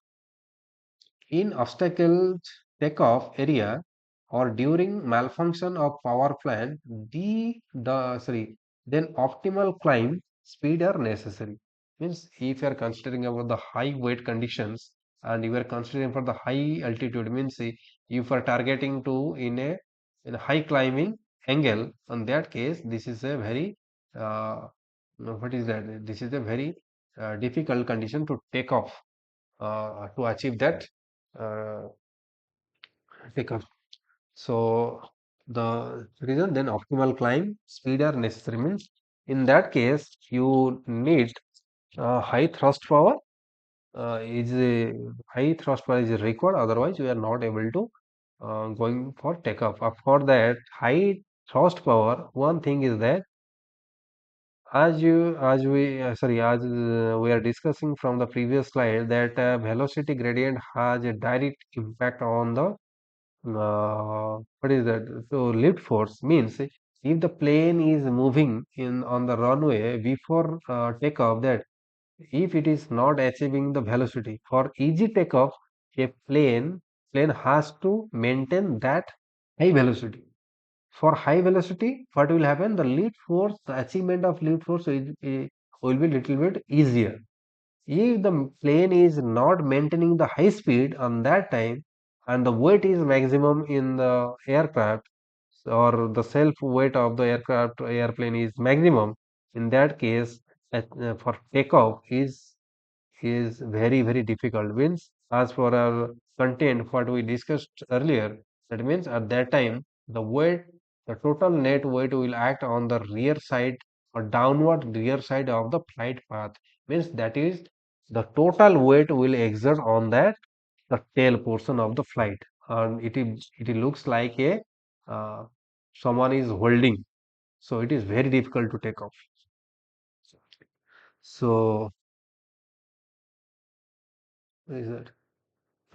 In obstacles takeoff area or during malfunction of power plant, then optimal climb speed are necessary. Means if you are considering about the high weight conditions and you are considering for the high altitude means if you are targeting to in a high climbing angle, in that case this is a very no, what is that? This is a very difficult condition to take off to achieve that uh, takeoff. So the reason then optimal climb speed are necessary means in that case you need high thrust power is a high thrust power is required otherwise you are not able to going for takeoff. For that high thrust power one thing is that as we are discussing from the previous slide that velocity gradient has a direct impact on the what is that? So lift force means if the plane is moving in on the runway before takeoff, that if it is not achieving the velocity for easy takeoff, a plane has to maintain that high velocity. For high velocity, what will happen? The lead force, the achievement of lead force will be little bit easier. If the plane is not maintaining the high speed on that time and the weight is maximum in the aircraft or the self weight of the airplane is maximum, in that case, for takeoff is very difficult. Means as for our content, what we discussed earlier, that means at that time the total net weight will act on the rear side or downward rear side of the flight path. Means that is the total weight will exert on that the tail portion of the flight, and it looks like a uh, someone is holding. So it is very difficult to take off. So is that?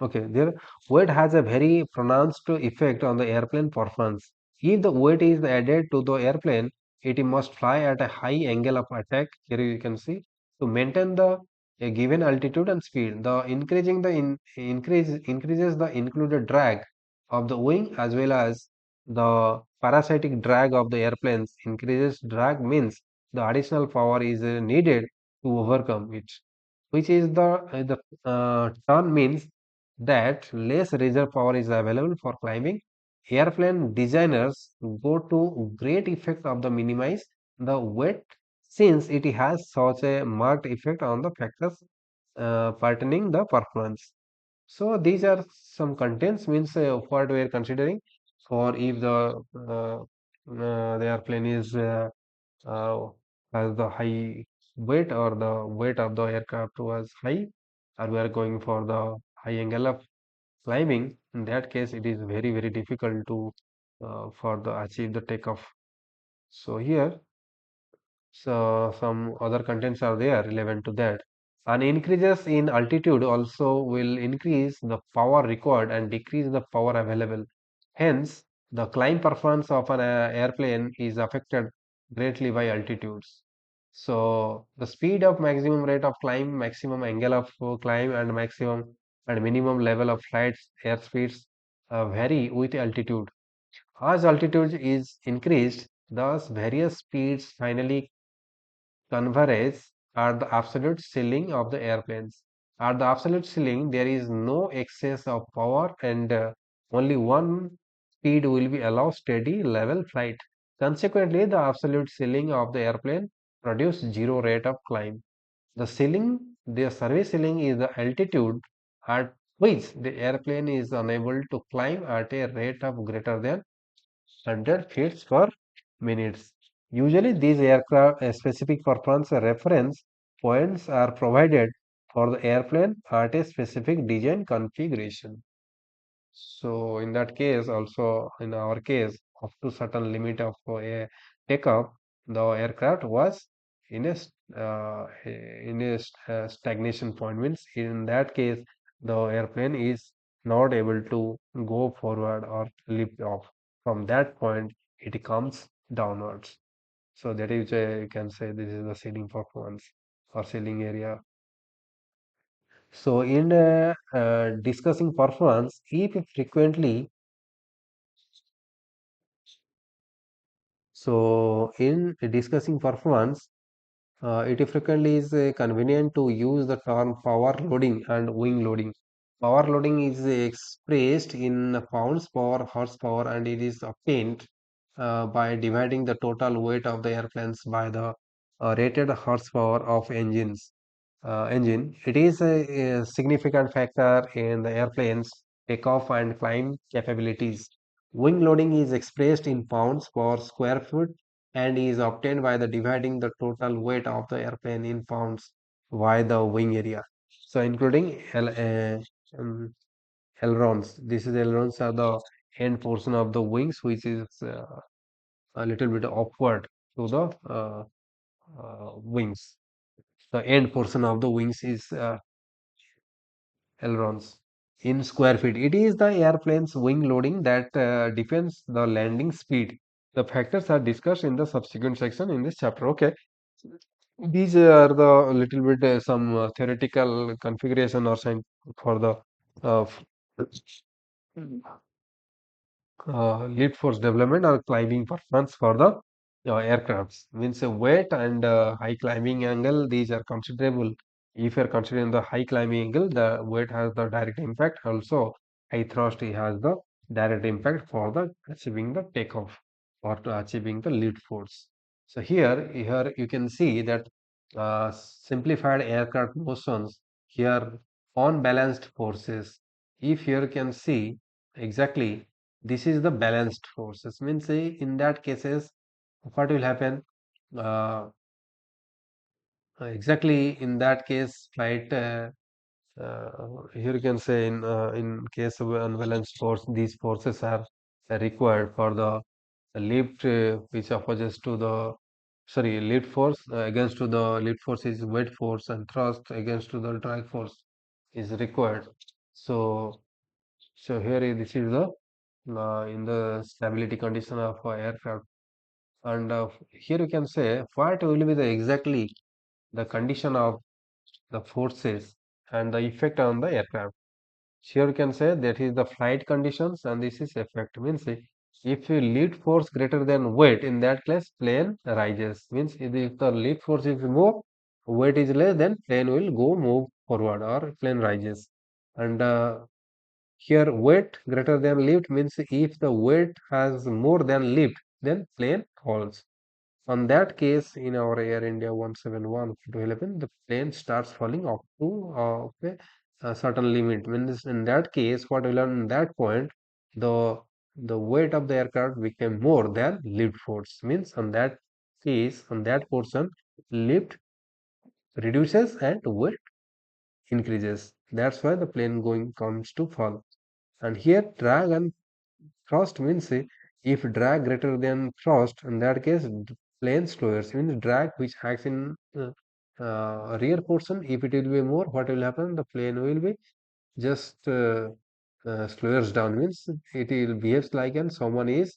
Okay, there weight has a very pronounced effect on the airplane performance. If the weight is added to the airplane, it must fly at a high angle of attack. Here you can see to maintain the a given altitude and speed. The increasing the increases the included drag of the wing as well as the parasitic drag of the airplanes. Increases drag means the additional power is needed to overcome it, which is the term means that less reserve power is available for climbing. Airplane designers go to great effect of the minimize the weight since it has such a marked effect on the factors pertaining the performance. So these are some contents means what we are considering for if the airplane is uh, has the high weight or the weight of the aircraft was high, or we are going for the high angle of climbing. In that case, it is very difficult to for the achieve the takeoff. So here, so some other contents are there relevant to that. And increases in altitude also will increase the power required and decrease the power available. Hence, the climb performance of an airplane is affected greatly by altitudes. So, the speed of maximum rate of climb, maximum angle of climb, and maximum and minimum level of flight airspeeds vary with altitude. As altitude is increased, thus various speeds finally converge at the absolute ceiling of the airplanes. At the absolute ceiling, there is no excess of power and only one speed will be allow steady level flight. Consequently, the absolute ceiling of the airplane produce zero rate of climb. The ceiling, the service ceiling is the altitude at which the airplane is unable to climb at a rate of greater than 100 feet per minute. Usually, these aircraft specific performance reference points are provided for the airplane at a specific design configuration. So, in that case, also in our case, up to certain limit of a takeoff, the aircraft was in a stagnation point. Means in that case, the airplane is not able to go forward or lift off. From that point, it comes downwards. So that is you can say this is the ceiling performance or ceiling area. So in discussing performance, if frequently So, in discussing performance, it frequently is convenient to use the term power loading and wing loading. Power loading is expressed in pounds per horsepower and it is obtained by dividing the total weight of the airplanes by the rated horsepower of engine. It is a significant factor in the airplane's takeoff and climb capabilities. Wing loading is expressed in pounds per square foot and is obtained by the dividing the total weight of the airplane in pounds by the wing area. So including um, ailerons. This is ailerons are the end portion of the wings, which is a little bit upward to the wings. The end portion of the wings is ailerons in square feet. It is the airplane's wing loading that defines the landing speed. The factors are discussed in the subsequent section in this chapter. Okay, these are the little bit some theoretical configuration or sign for the uh, f- lead force development or climbing performance for the aircrafts. Means weight and high climbing angle, these are considerable. If you are considering the high climbing angle, the weight has the direct impact. Also, high thrust has the direct impact for the achieving the takeoff or to achieving the lead force. So here you can see that simplified aircraft motions here on balanced forces. If here you can see exactly this is the balanced forces means in that cases what will happen uh, exactly in that case flight here you can say in case of unbalanced force these forces are required for the lift which opposes to the sorry lift force against to the lift force is weight force and thrust against to the drag force is required. So here this is the in the stability condition of aircraft. And here you can say what will be the exactly the condition of the forces and the effect on the aircraft. Here you can say that is the flight conditions and this is effect means if you lead force greater than weight in that case plane rises means if the lead force is more weight is less then plane will go move forward or plane rises and here weight greater than lift means if the weight has more than lift then plane falls. On that case, in our Air India 171 to 11, the plane starts falling up to okay, a certain limit. Means in that case, what we learn in that point, the weight of the aircraft became more than lift force. Means on that case, on that portion, lift reduces and weight increases. That's why the plane going comes to fall. And here drag and thrust means if drag greater than thrust, in that case, plane slowers means drag which acts in rear portion. If it will be more, what will happen? The plane will be just slowers down means it will behaves like and someone is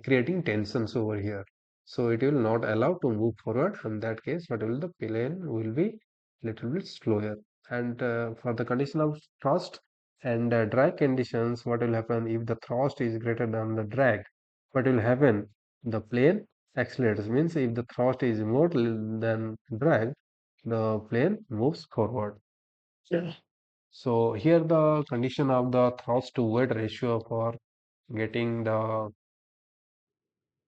creating tensions over here. So it will not allow to move forward. In that case, what will the plane will be little bit slower. And for the condition of thrust and drag conditions, what will happen if the thrust is greater than the drag? What will happen? The plane accelerates means if the thrust is more than drag, the plane moves forward. Yeah. So here the condition of the thrust to weight ratio for getting the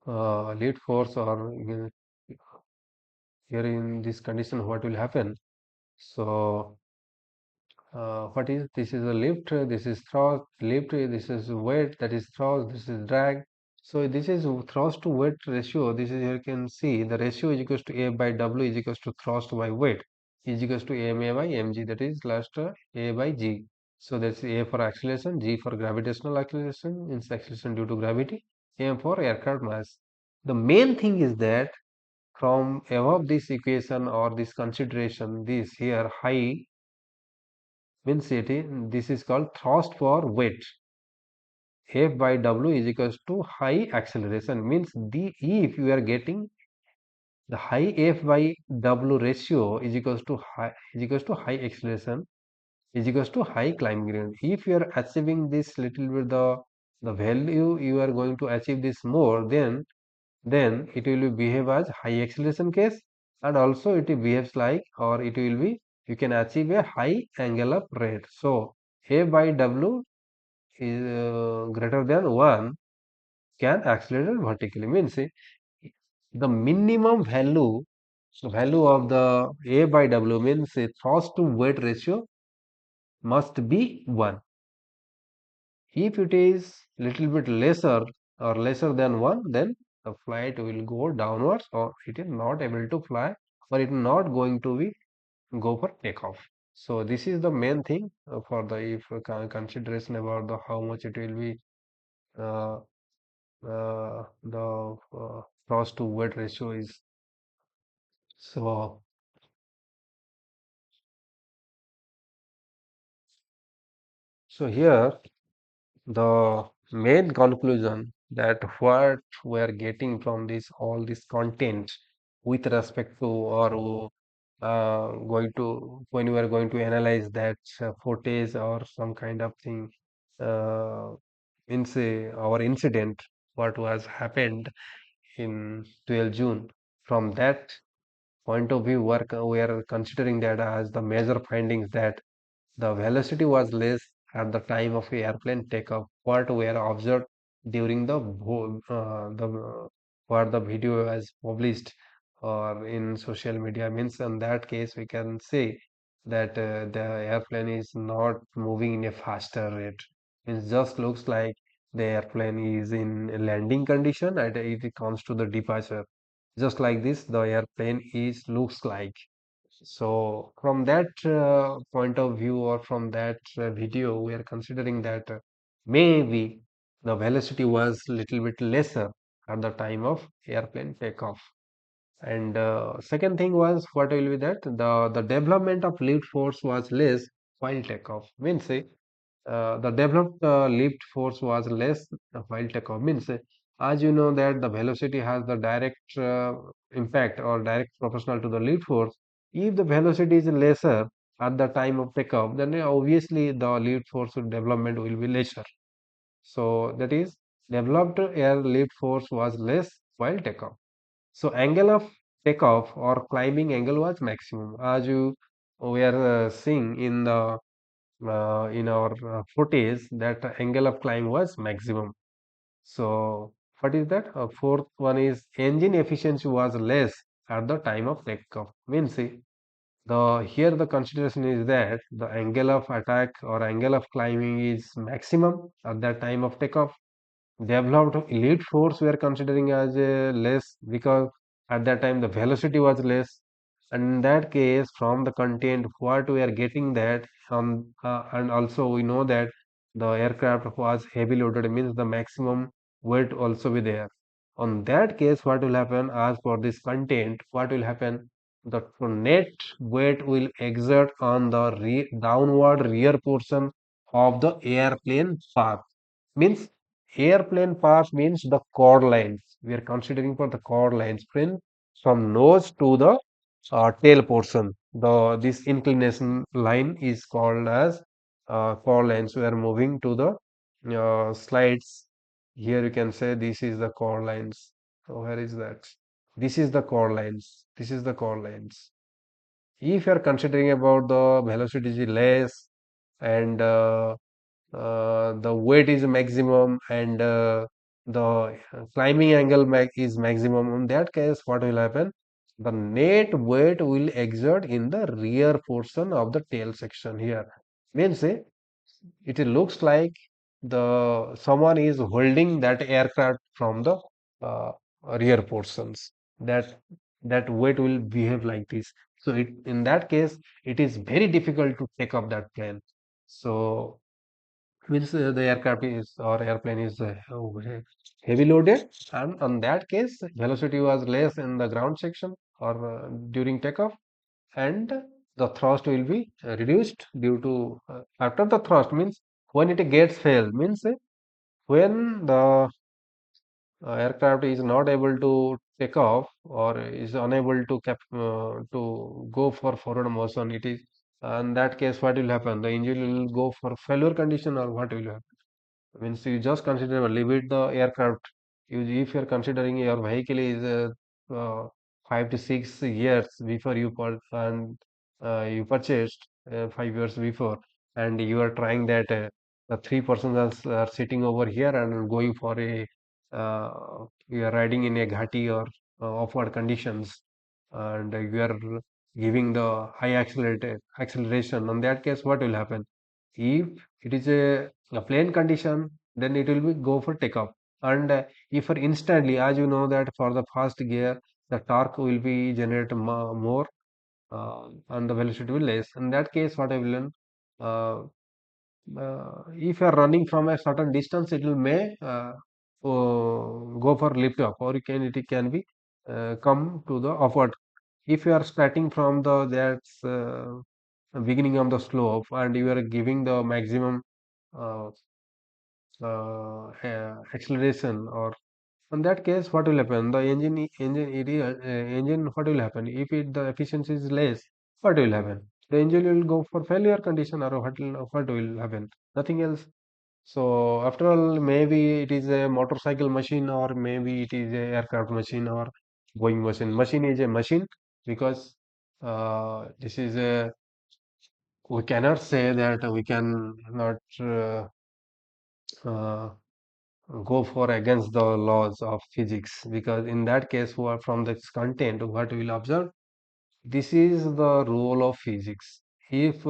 lead force or here in this condition what will happen. So what is this is a lift, this is thrust, lift, this is weight, that is thrust, this is drag. So this is thrust to weight ratio. This is here you can see the ratio is equals to A by W is equals to thrust by weight is equals to ma by mg, that is last A by G. So that's A for acceleration, G for gravitational acceleration, means acceleration due to gravity, M for aircraft mass. The main thing is that from above this equation or this consideration, this here high means this is called thrust for weight. F by W is equals to high acceleration means the if you are getting the high F by W ratio is equals to high acceleration is equals to high climb gradient. If you are achieving this little bit the value you are going to achieve this more then it will behave as high acceleration case and also it behaves like or it will be you can achieve a high angle of rate. So A by W is greater than 1 can accelerate vertically means the minimum value of the A by W means thrust to weight ratio must be 1. If it is little bit lesser or lesser than 1 then the flight will go downwards or it is not able to fly or it is not going to be go for takeoff. So this is the main thing for the if consideration about the how much it will be uh, the thrust to weight ratio is. So here the main conclusion that what we are getting from this all this content with respect to or going to when we are going to analyze that footage or some kind of thing uh, in say our incident what was happened in 12 June. From that point of view, we are considering that as the major findings that the velocity was less at the time of airplane takeoff. What we are observed during what the video was published or in social media means in that case we can say that the airplane is not moving in a faster rate. It just looks like the airplane is in a landing condition and if it comes to the departure. Just like this, the airplane is looks like. So from that point of view or from that video, we are considering that maybe the velocity was little bit lesser at the time of airplane takeoff. And second thing was what will be that the development of lift force was less while takeoff. Means The developed lift force was less while takeoff. Means, as you know that the velocity has the direct impact or direct proportional to the lift force. If the velocity is lesser at the time of takeoff, then obviously the lift force development will be lesser. So that is developed air lift force was less while takeoff. So angle of takeoff or climbing angle was maximum. As you we are seeing in our footage that angle of climb was maximum. So what is that? Fourth one is engine efficiency was less at the time of takeoff. Means the here the consideration is that the angle of attack or angle of climbing is maximum at that time of takeoff. Developed elite force we are considering as less because at that time the velocity was less. And in that case, from the content, what we are getting that and also we know that the aircraft was heavy loaded means the maximum weight also be there. On that case, what will happen as for this content? What will happen? The net weight will exert on the downward rear portion of the airplane path. Means airplane path means the chord lines. We are considering for the chord lines from nose to the tail portion. The this inclination line is called as chord lines. We are moving to the slides. Here you can say this is the chord lines. So where is that? This is the chord lines. This is the chord lines. If you are considering about the velocity is less and the weight is maximum and the climbing angle is maximum. In that case, what will happen? The net weight will exert in the rear portion of the tail section here. Means it looks like the someone is holding that aircraft from the uh, rear portions. That weight will behave like this. So in that case, it is very difficult to take up that plane. So means the aircraft is or airplane is heavy loaded, and on that case velocity was less in the ground section or during takeoff, and the thrust will be reduced due to after the thrust means when it gets failed means when the aircraft is not able to take off or is unable to go for forward motion. It is in that case what will happen? The engine will go for failure condition or what will happen? Means you just consider leave it the aircraft. If you're considering your vehicle is 5 to 6 years before you purchased 5 years before, and you are trying that the three persons are sitting over here and going for a you are riding in a ghati or upward conditions, and you are giving the high acceleration. On that case, what will happen? If it is a plain condition, then it will be go for takeoff. And if for instantly, as you know that for the first gear, the torque will be generate more and the velocity will less. In that case, what I will learn, uh, if you are running from a certain distance, it will may go for lift off, or it can be come to the upward. If you are starting from the that's beginning of the slope and you are giving the maximum uh, acceleration or in that case what will happen the engine what will happen if the efficiency is less, what will happen? The engine will go for failure condition or what will happen? Nothing else. So after all, maybe it is a motorcycle machine or maybe it is a aircraft machine or Boeing machine. Machine is a machine because this is a we cannot say that we can not uh, go for against the laws of physics because in that case from this content what we will observe, this is the rule of physics. If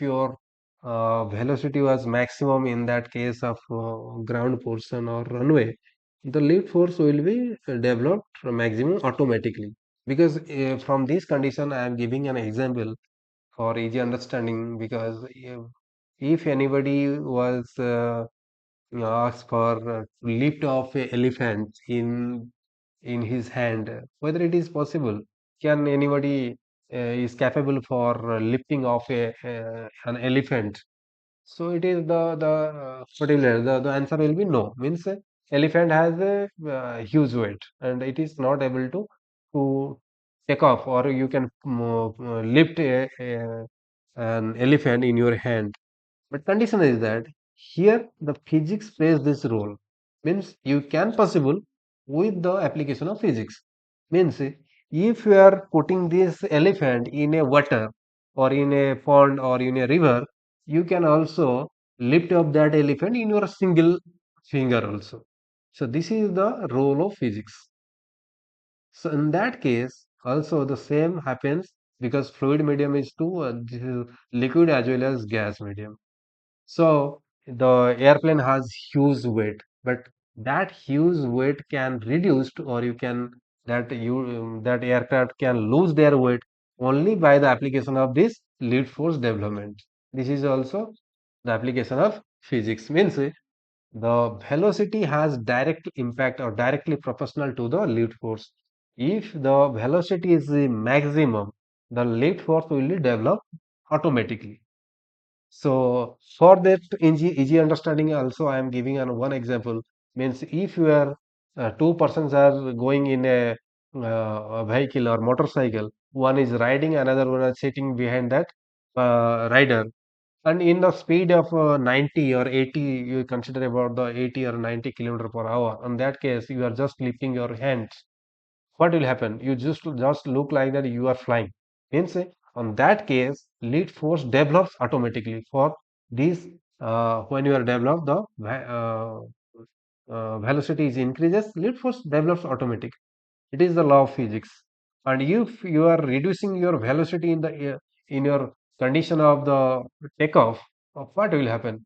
your velocity was maximum in that case of ground portion or runway, the lift force will be developed maximum automatically because from this condition I am giving an example for easy understanding because if anybody was asked for lift of a elephant in his hand, whether it is possible, can anybody is capable for lifting of an elephant? So it is particular the answer will be no. Means elephant has a huge weight and it is not able to take off, or you can lift an elephant in your hand. But condition is that here the physics plays this role. Means you can possible with the application of physics. Means if you are putting this elephant in a water or in a pond or in a river, you can also lift up that elephant in your single finger also. So this is the role of physics. So in that case, also the same happens because fluid medium is two, this is liquid as well as gas medium. So the airplane has huge weight, but that huge weight can reduced, or you can that aircraft can lose their weight only by the application of this lead force development. This is also the application of physics. Means the velocity has direct impact or directly proportional to the lead force. If the velocity is the maximum, the lead force will develop automatically. So for that easy understanding, also I am giving an one example. Means if you are two persons are going in a vehicle or motorcycle, one is riding, another one is sitting behind that rider, and in the speed of 90 or 80, you consider about the 80 or 90 kilometer per hour. In that case, you are just lifting your hands. What will happen? You just look like that you are flying. Means on that case, lead force develops automatically. For this, when you are developed, the velocity is increases, lead force develops automatic. It is the law of physics. And if you are reducing your velocity in the in your condition of the takeoff, what will happen?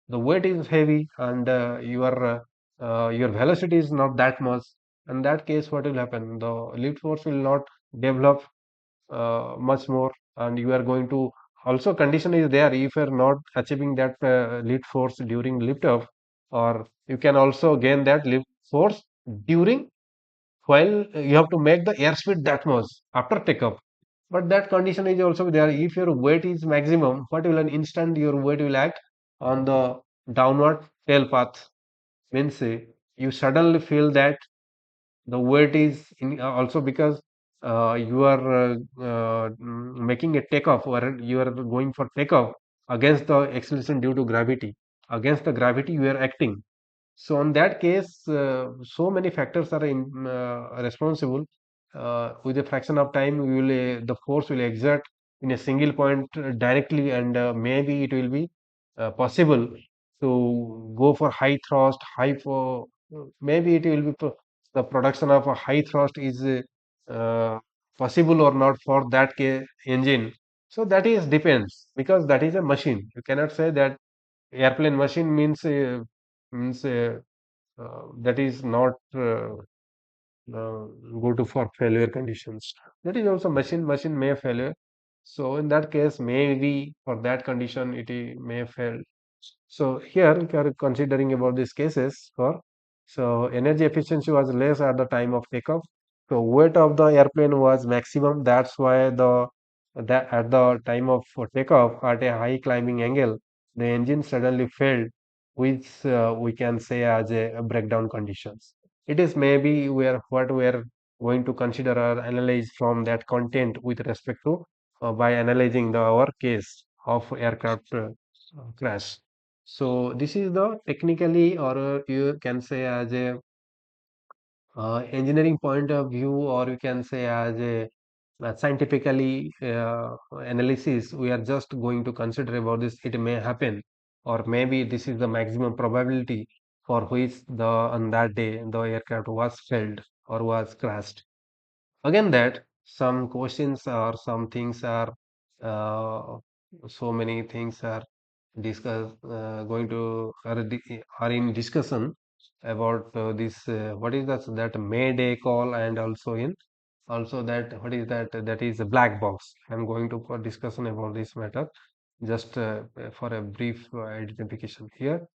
The weight is heavy and your velocity is not that much. In that case, what will happen? The lift force will not develop much more, and you are going to also condition is there if you are not achieving that lift force during lift off, or you can also gain that lift force during while you have to make the airspeed that much after takeoff. But that condition is also there. If your weight is maximum, what will an instant your weight will act on the downward tail path. Means you suddenly feel that the weight is in, also because you are making a takeoff, or you are going for takeoff against the acceleration due to gravity. Against the gravity, you are acting. So in that case, so many factors are responsible. With a fraction of time, we will the force will exert in a single point directly, and maybe it will be possible to go for high thrust, high for maybe it will be the production of a high thrust is possible or not for that engine. So that is depends because that is a machine. You cannot say that airplane machine means that is not go to for failure conditions. That is also machine may failure. So in that case, maybe for that condition may fail. So here if you are considering about these cases for so energy efficiency was less at the time of takeoff. So weight of the airplane was maximum. That's why that at the time of takeoff at a high climbing angle, the engine suddenly failed, which we can say as a breakdown conditions. It is maybe where what we are going to consider or analyze from that content with respect to by analyzing our case of aircraft crash. So this is the technically, or you can say as a engineering point of view, or you can say as a scientifically analysis. We are just going to consider about this. It may happen, or maybe this is the maximum probability for which the on that day the aircraft was failed or was crashed. Again, that some questions or some things are uh, so many things are going to are in discussion about this what is that May Day call, and also in also that what is that is a black box. I'm going to for discussion about this matter just for a brief identification here.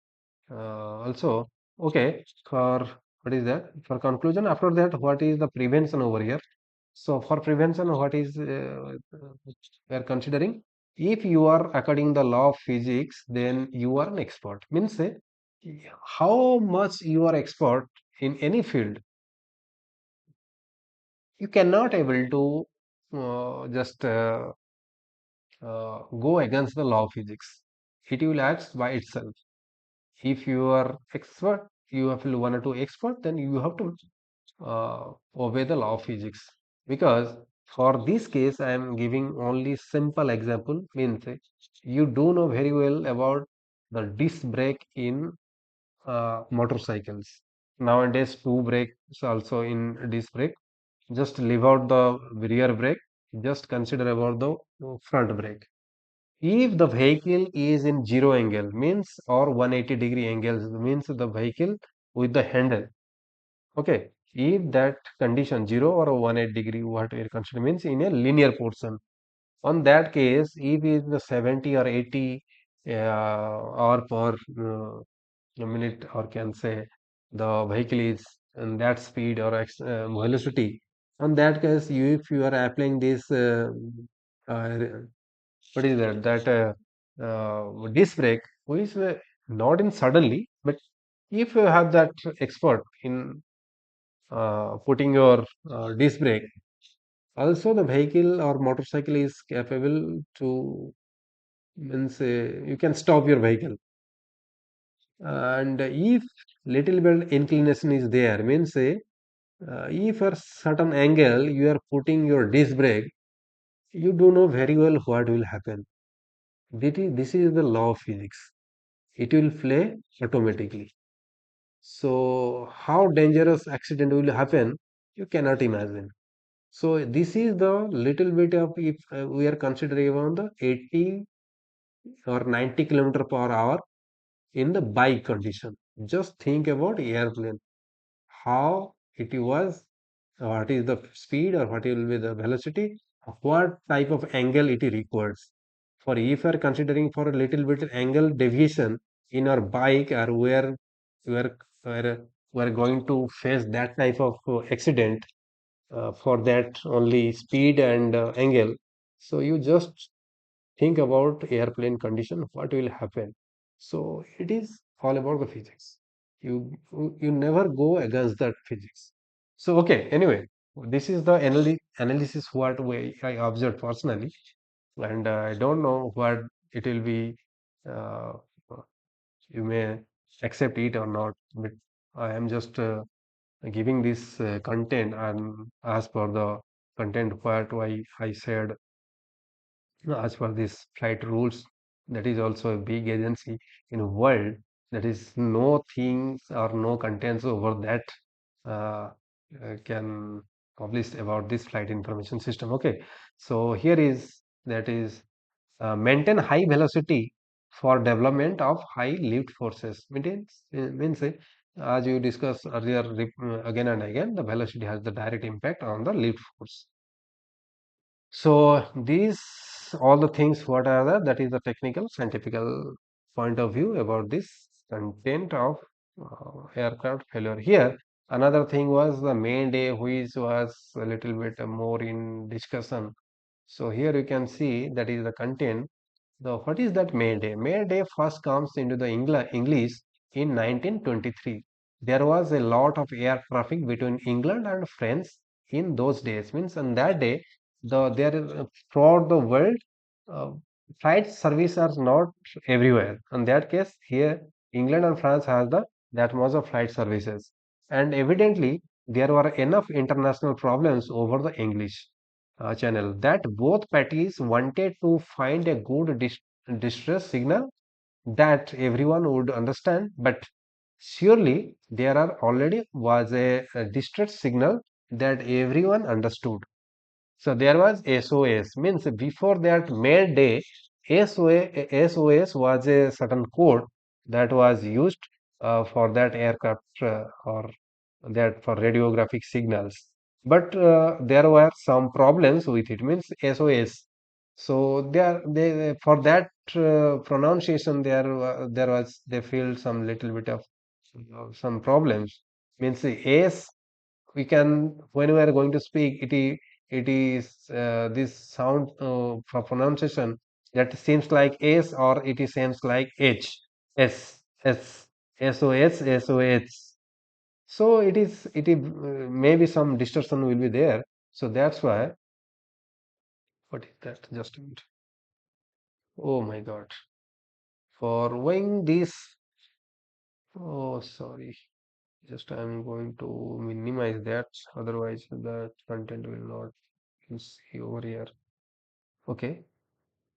Also, okay, for what is that? For conclusion, after that, what is the prevention over here? So for prevention, what is we are considering? If you are according the law of physics, then you are an expert. Means how much you are expert in any field, you cannot able to just go against the law of physics. It will act by itself. If you are expert, you have one or two expert, then you have to obey the law of physics. Because for this case, I am giving only simple example. Means you do know very well about the disc brake in motorcycles. Nowadays, two brakes also in disc brake. Just leave out the rear brake. Just consider about the front brake. If the vehicle is in zero angle means or 180-degree angles means the vehicle with the handle. Okay. If that condition 0 or 180 degree what we consider means in a linear portion. On that case, if it is the 70 or 80 hour per a minute or can say the vehicle is in that speed or velocity. On that case, if you are applying this uh, what is that disc brake which not in suddenly, but if you have that expert in putting your disc brake, also the vehicle or motorcycle is capable to means you can stop your vehicle. And if little bit inclination is there means if for certain angle you are putting your disc brake, you do know very well what will happen. This is the law of physics. It will play automatically. So how dangerous accident will happen, you cannot imagine. So this is the little bit of if we are considering around the 80 or 90 kilometer per hour in the bike condition. Just think about airplane, how it was, what is the speed or what will be the velocity, what type of angle it requires. For if you are considering for a little bit angle deviation in our bike or where we are going to face that type of accident for that only speed and angle. So you just think about airplane condition, what will happen. So it is all about the physics. You never go against that physics. So okay, anyway, this is the analysis what way I observed personally, and I don't know what it will be. Uh, you may accept it or not, but I am just giving this content and as per the content what I said as per this flight rules, that is also a big agency in the world. That is no things or no contents over that uh, can publish about this flight information system. Okay, so here is that is maintain high velocity for development of high lift forces. Means as you discussed earlier again and again, the velocity has the direct impact on the lift force. So these all the things what are that is the technical scientific point of view about this content of aircraft failure. Here another thing was the main day which was a little bit more in discussion. So here you can see that is the content. The what is that May Day? May Day first comes into the English in 1923. There was a lot of air traffic between England and France in those days. Means on that day, there is throughout the world, uh, flight service are not everywhere. In that case, here England and France has the that much of flight services, and evidently there were enough international problems over the English channel that both parties wanted to find a good distress signal that everyone would understand, but surely there are already was a distress signal that everyone understood. So there was SOS, means before that mail day, SOS was a certain code that was used for that aircraft or that for radiographic signals. But there were some problems with it, means SOS. So for that pronunciation there was they feel some little bit of some problems. Means the S we can when we are going to speak it is this sound for pronunciation that seems like S or it is seems like H, S, S, SOS, SOH. So it is maybe some distortion will be there. So that's why, what is that? Just a minute. Oh my God. For weighing this, oh sorry. Just I'm going to minimize that. Otherwise, the content will not see over here. Okay.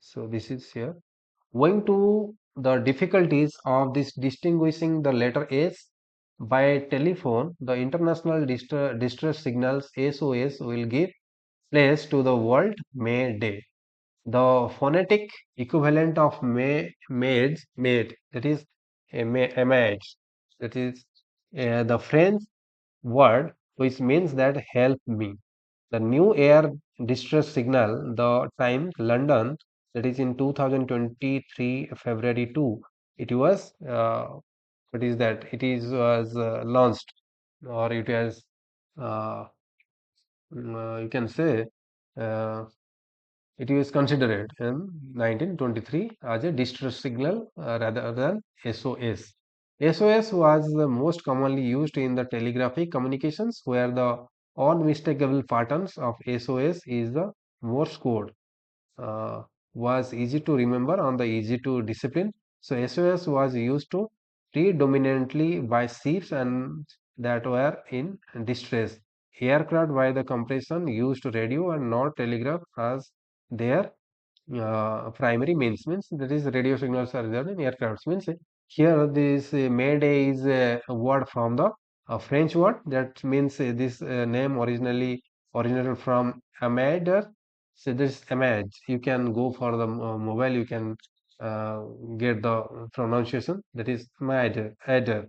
So this is here. Owing to the difficulties of this distinguishing the letter S by telephone, the international distress signals SOS will give place to the word May Day. The phonetic equivalent of maid, that is maid, that is the French word which means that help me. The new air distress signal, the time London, that is in 2023 February 2, it was what is that? It is was launched, or it has you can say uh, it is considered in 1923 as a distress signal rather than SOS. SOS was the most commonly used in the telegraphic communications, where the unmistakable patterns of SOS is the Morse code, uh, was easy to remember and the easy to discipline. So SOS was used to predominantly by ships and that were in distress. Aircraft by the compression used radio and not telegraph as their primary means that is radio signals are there in aircrafts means here this mayday is a word from the French word that means this name originally originated from amader. So this image you can go for the mobile, you can uh, get the pronunciation, that is amader, adder.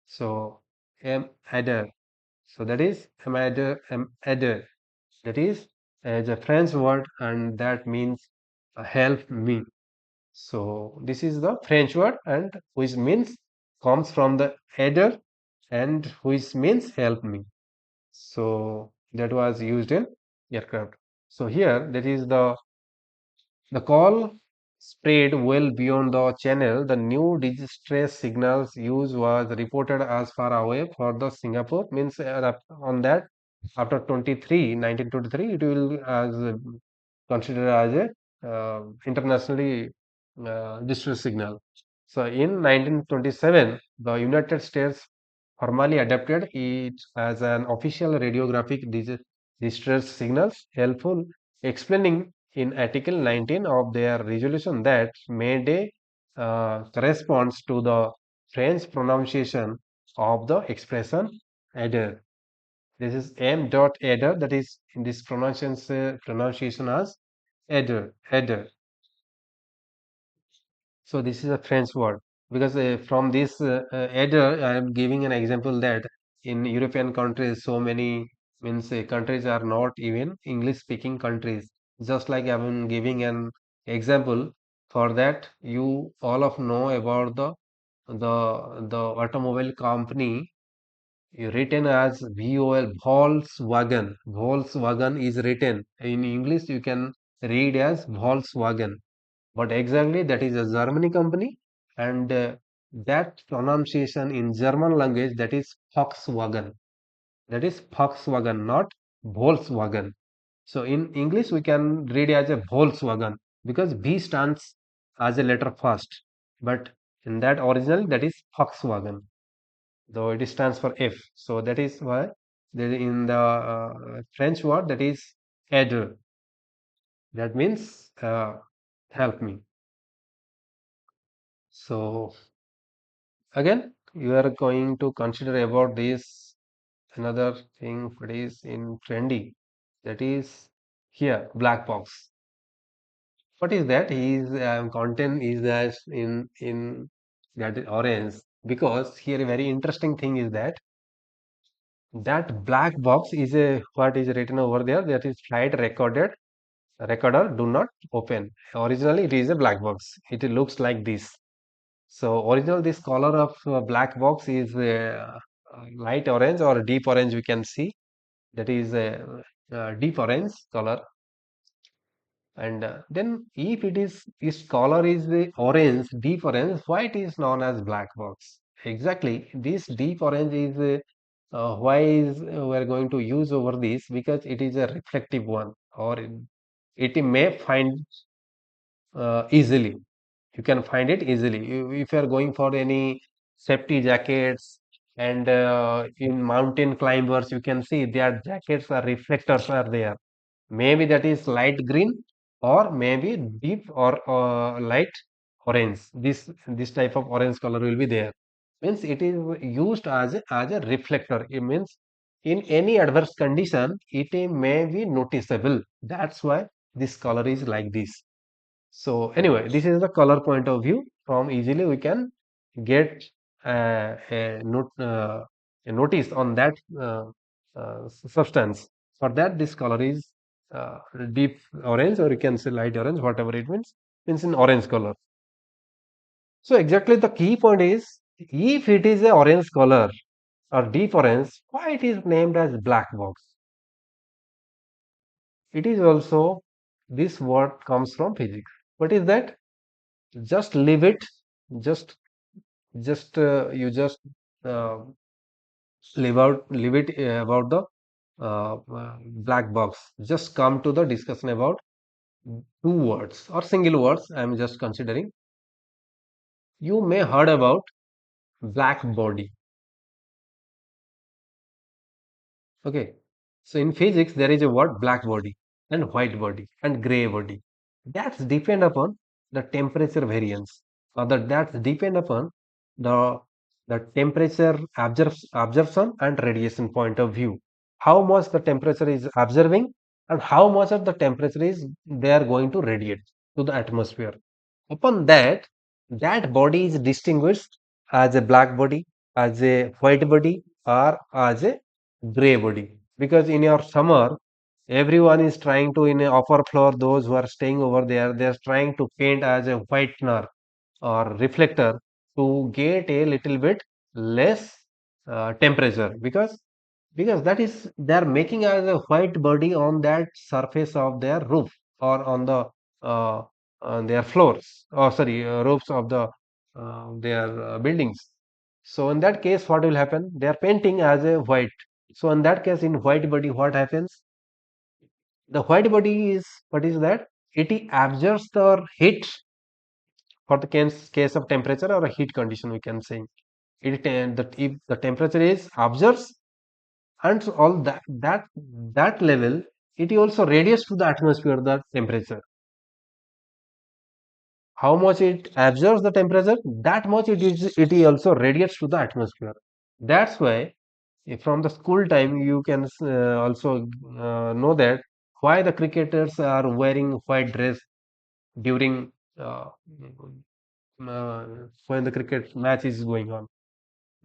So adder, so that is amader, adder, that is the French word and that means help me. So this is the French word and which means comes from the header and which means help me. So that was used in aircraft. So here that is the call spread well beyond the channel. The new distress signals use was reported as far away for the Singapore means on that after 1923 it will as considered as a internationally distress signal. So in 1927 the United States formally adopted it as an official radiographic distress signals, helpful explaining in Article 19 of their resolution that Mayday corresponds to the French pronunciation of the expression adder. This is m dot adder, that is in this pronunciation as adder. So this is a French word because from this adder, I am giving an example that in European countries, so many means countries are not even English speaking countries. Just like I am giving an example for that, you all of know about the automobile company written as VOL, Volkswagen. Volkswagen is written in English. You can read as Volkswagen, but exactly that is a Germany company, and that pronunciation in German language, that is Volkswagen. That is Volkswagen, not Volkswagen. So in English we can read as a Volkswagen because V stands as a letter first, but in that original that is Volkswagen, though it stands for F. So that is why there in the French word that is aider. That means help me. So again, you are going to consider about this another thing that is in trendy, that is here black box. What is that? Is content is that in that orange, because here a very interesting thing is that that black box is a what is written over there, that is flight recorded recorder do not open. Originally it is a black box. It looks like this. So original this color of black box is light orange or deep orange we can see, that is a deep orange color, And then if it is its color is the orange, deep orange, why it is known as black box? Exactly, this deep orange is why is we are going to use over this, because it is a reflective one, or it may find easily. You can find it easily. If you are going for any safety jackets, and in mountain climbers, you can see their jackets are reflectors are there. Maybe that is light green, or maybe deep or light orange. This type of orange color will be there. Means it is used as a reflector. It means in any adverse condition, it may be noticeable. That's why this color is like this. So anyway, this is the color point of view. From easily we can get a notice on that substance. For that, this color is uh, deep orange, or you can say light orange, whatever it means in orange color. So exactly the key point is, if it is a orange color or deep orange, why it is named as black box? It is also, this word comes from physics. What is that? Just leave it, just you just uh, leave it about the black box. Just come to the discussion about two words or single words. I'm just considering. You may heard about black body. Okay. So in physics, there is a word black body and white body and gray body. That's depend upon the temperature variance, or that's depend upon the temperature absorption and radiation point of view. How much the temperature is observing, and how much of the temperature is they are going to radiate to the atmosphere. Upon that, that body is distinguished as a black body, as a white body, or as a gray body. Because in your summer, everyone is trying to, in a upper floor, those who are staying over there, they are trying to paint as a whitener or reflector to get a little bit less temperature, because that is they are making as a white body on that surface of their roof, or uh, on their floors, or sorry, roofs of their buildings. So in that case, what will happen? They are painting as a white. So in that case, in white body, what happens? The white body is, what is that? It absorbs the heat for the case of temperature or a heat condition, we can say. That if the temperature is absorbs, and so all that level, it also radiates to the atmosphere, the temperature. How much it absorbs the temperature, that much it also radiates to the atmosphere. That's why, from the school time, you can also know that why the cricketers are wearing white dress during uh, when the cricket match is going on.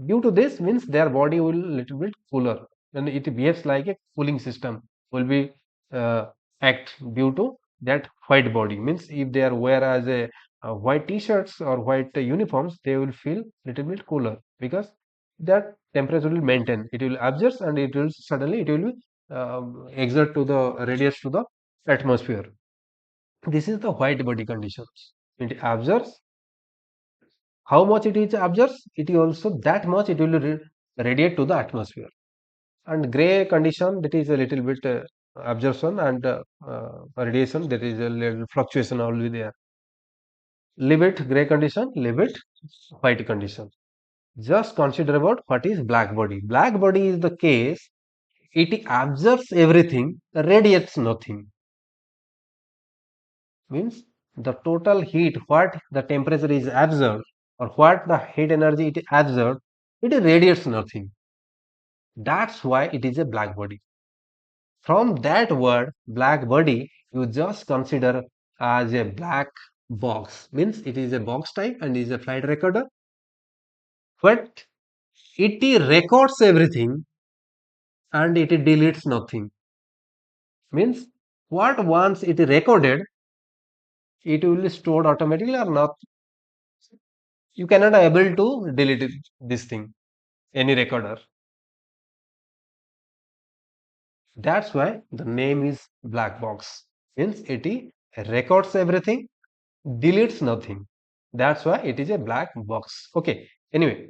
Due to this, means their body will little bit cooler, and it behaves like a cooling system will be uh, act due to that white body. Means if they are wear as a white t-shirts or white uniforms, they will feel little bit cooler, because that temperature will maintain. It will absorb, and it will suddenly it will be exert to the radius to the atmosphere. This is the white body conditions. It absorbs. How much it is absorbs, it is also that much it will radiate to the atmosphere. And gray condition, that is a little bit absorption and radiation, that is a little fluctuation will be there. Leave it gray condition, leave it white condition. Just consider about what is black body. Black body is the case, it absorbs everything, radiates nothing. Means the total heat, what the temperature is absorbed, or what the heat energy it absorbed, it radiates nothing. That's why it is a black body. From that word, black body, you just consider as a black box. Means it is a box type and is a flight recorder. But it records everything and it deletes nothing. Means what once it recorded, it will be stored automatically or not. You cannot able to delete this thing, any recorder. That's why the name is black box. Means it records everything, deletes nothing. That's why it is a black box. Okay. Anyway,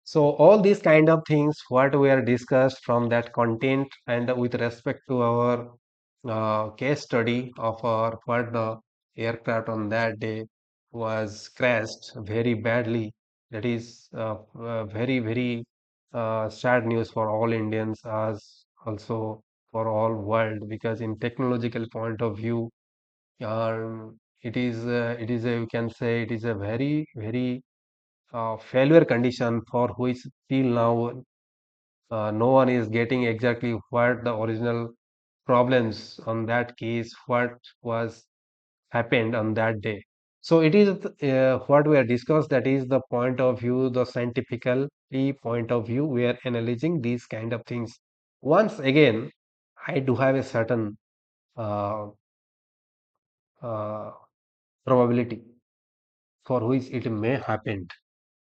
so all these kind of things what we are discussed from that content and with respect to our case study of our what the aircraft on that day was crashed very badly. That is very sad news for all Indians as also for all world because in technological point of view, it is a we can say it is a very failure condition for which till now no one is getting exactly what the original problems on that case, what was happened on that day. So it is what we are discussed, that is the point of view, the scientifically point of view, we are analyzing these kind of things. Once again, I do have a certain uh, uh, probability for which it may happen.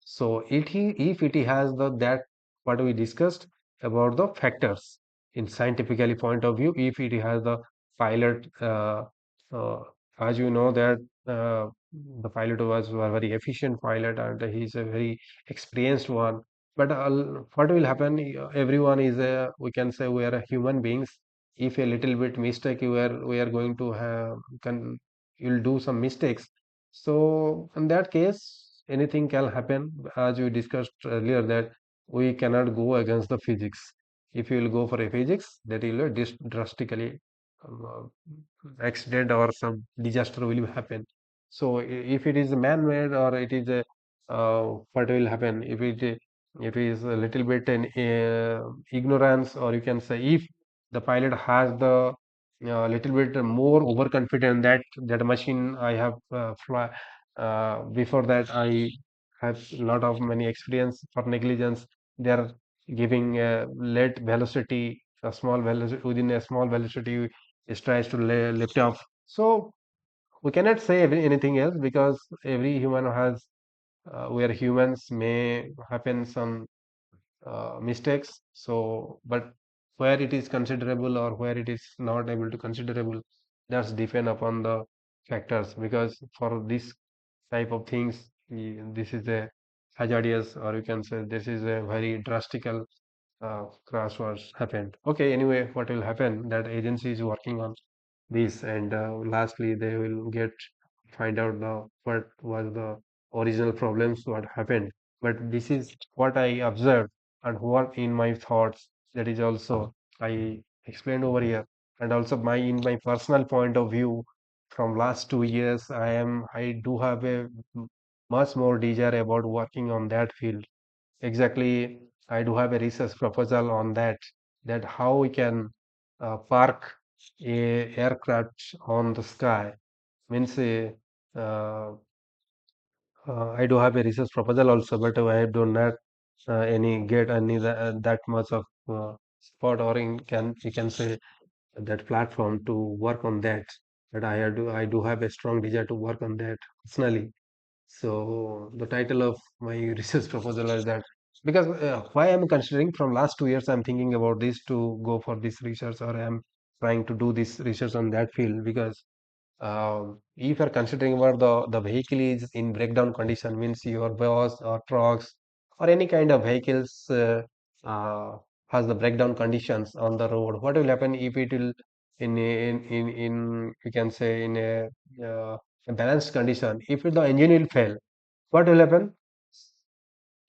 So if it has the that what we discussed about the factors in scientifically point of view, if it has the pilot, uh, as you know that the pilot was a very efficient pilot and he's a very experienced one. But what will happen? Everyone is a we can say we are a human beings. If a little bit mistake we are going to have can you'll do some mistakes, so in that case, anything can happen. As we discussed earlier, that we cannot go against the physics. If you will go for a physics, that will drastically accident or some disaster will happen. So if it is man-made or it is a what will happen if it is a little bit in ignorance, or you can say if the pilot has the little bit more overconfident that that machine I have fly before that I have a lot of many experience for negligence. They are giving a late velocity, a small velocity within a small velocity it tries to lift off. So we cannot say anything else because every human has we are humans may happen some mistakes. So, but where it is considerable or where it is not able to considerable, that's depend upon the factors. Because for this type of things, this is a hazardous, or you can say this is a very drastical crash was happened. Okay, anyway, what will happen? That agency is working on this, and lastly, they will get find out the what was the original problems what happened. But this is what I observed and what in my thoughts, that is also I explained over here, and also my in my personal point of view from last 2 years I do have a much more desire about working on that field. Exactly, I do have a research proposal on that, that how we can park a aircraft on the sky. Means I do have a research proposal also, but I do not any get any that much of support, or in can you can say that platform to work on that. But I do have a strong desire to work on that personally. So the title of my research proposal is that, because why I'm considering from last 2 years I'm thinking about this to go for this research, or I'm trying to do this research on that field. Because if you're considering where the vehicle is in breakdown condition, means your bus or trucks or any kind of vehicles has the breakdown conditions on the road, what will happen if it will in you can say in a balanced condition, if the engine will fail, what will happen?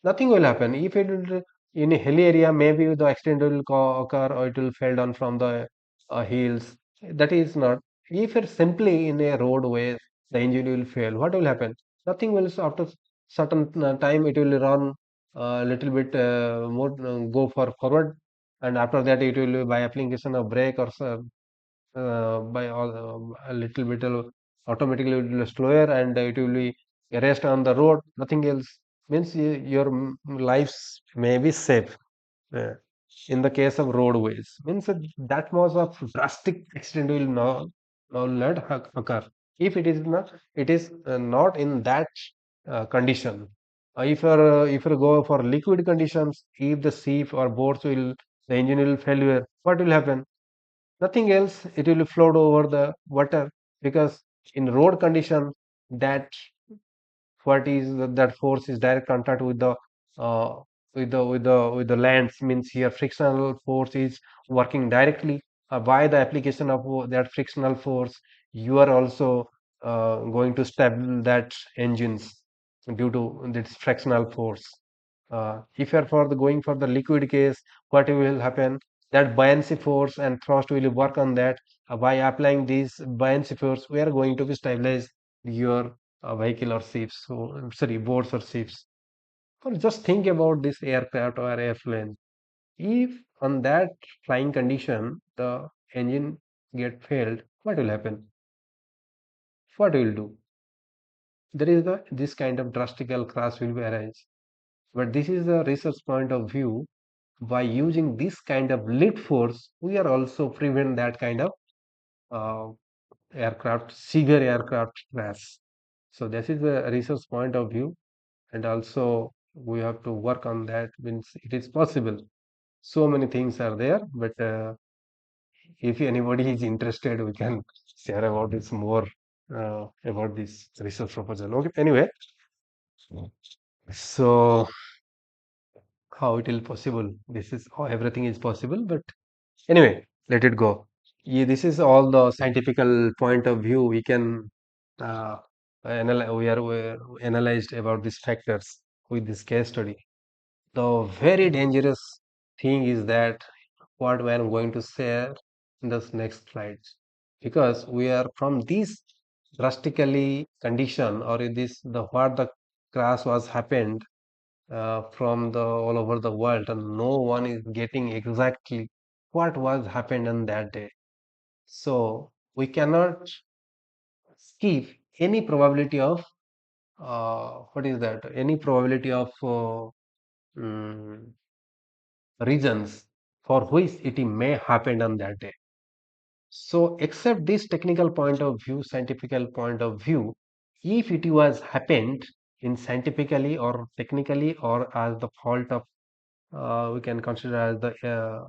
Nothing will happen. If it will in a hilly area, maybe the accident will occur, or it will fall down from the hills. That is not. If it's simply in a roadway, the engine will fail. What will happen? Nothing will. After certain time, it will run a little bit more, go for forward, and after that, it will by application of brake or by all, a little bit automatically it will be slower, and it will be rest on the road. Nothing else means your lives may be safe. uh, in the case of roadways, means that much of drastic accident will not occur if it is not not in that condition. If you go for liquid conditions, if the ship or boats will the engine will failure, what will happen? Nothing else, it will float over the water, because In road condition, that what is that force is direct contact with the uh, with the lands, means here frictional force is working directly. By the application of that frictional force, you are also going to stabilize that engines due to this frictional force. If you are for the going for the liquid case, what will happen, that buoyancy force and thrust will work on that. By applying these buoyancy force, we are going to be stabilize your vehicle or ships, so sorry, boats or ships. Or just think about this aircraft or airplane. If on that flying condition the engine get failed, what will happen? What will do? There is the this kind of drastical crash will be arise. But this is the research point of view. By using this kind of lead force, we are also prevent that kind of uh, aircraft, severe aircraft crash. So this is the research point of view, and also we have to work on that. Means it is possible. So many things are there, but if anybody is interested, we can share about this more about this research proposal. Okay. Anyway, so how it will possible? This is how everything is possible, but anyway, let it go. Yeah, this is all the scientifical point of view we can uh, we are analyzed about these factors with this case study. The very dangerous thing is that what we are going to share in this next slides, because we are from this drastically condition or in this the what the crash was happened from the all over the world, and no one is getting exactly what was happened on that day. So we cannot skip any probability of what is that? Any probability of mm, reasons for which it may happen on that day. So, except this technical point of view, scientific point of view, if it was happened in scientifically or technically or as the fault of we can consider as the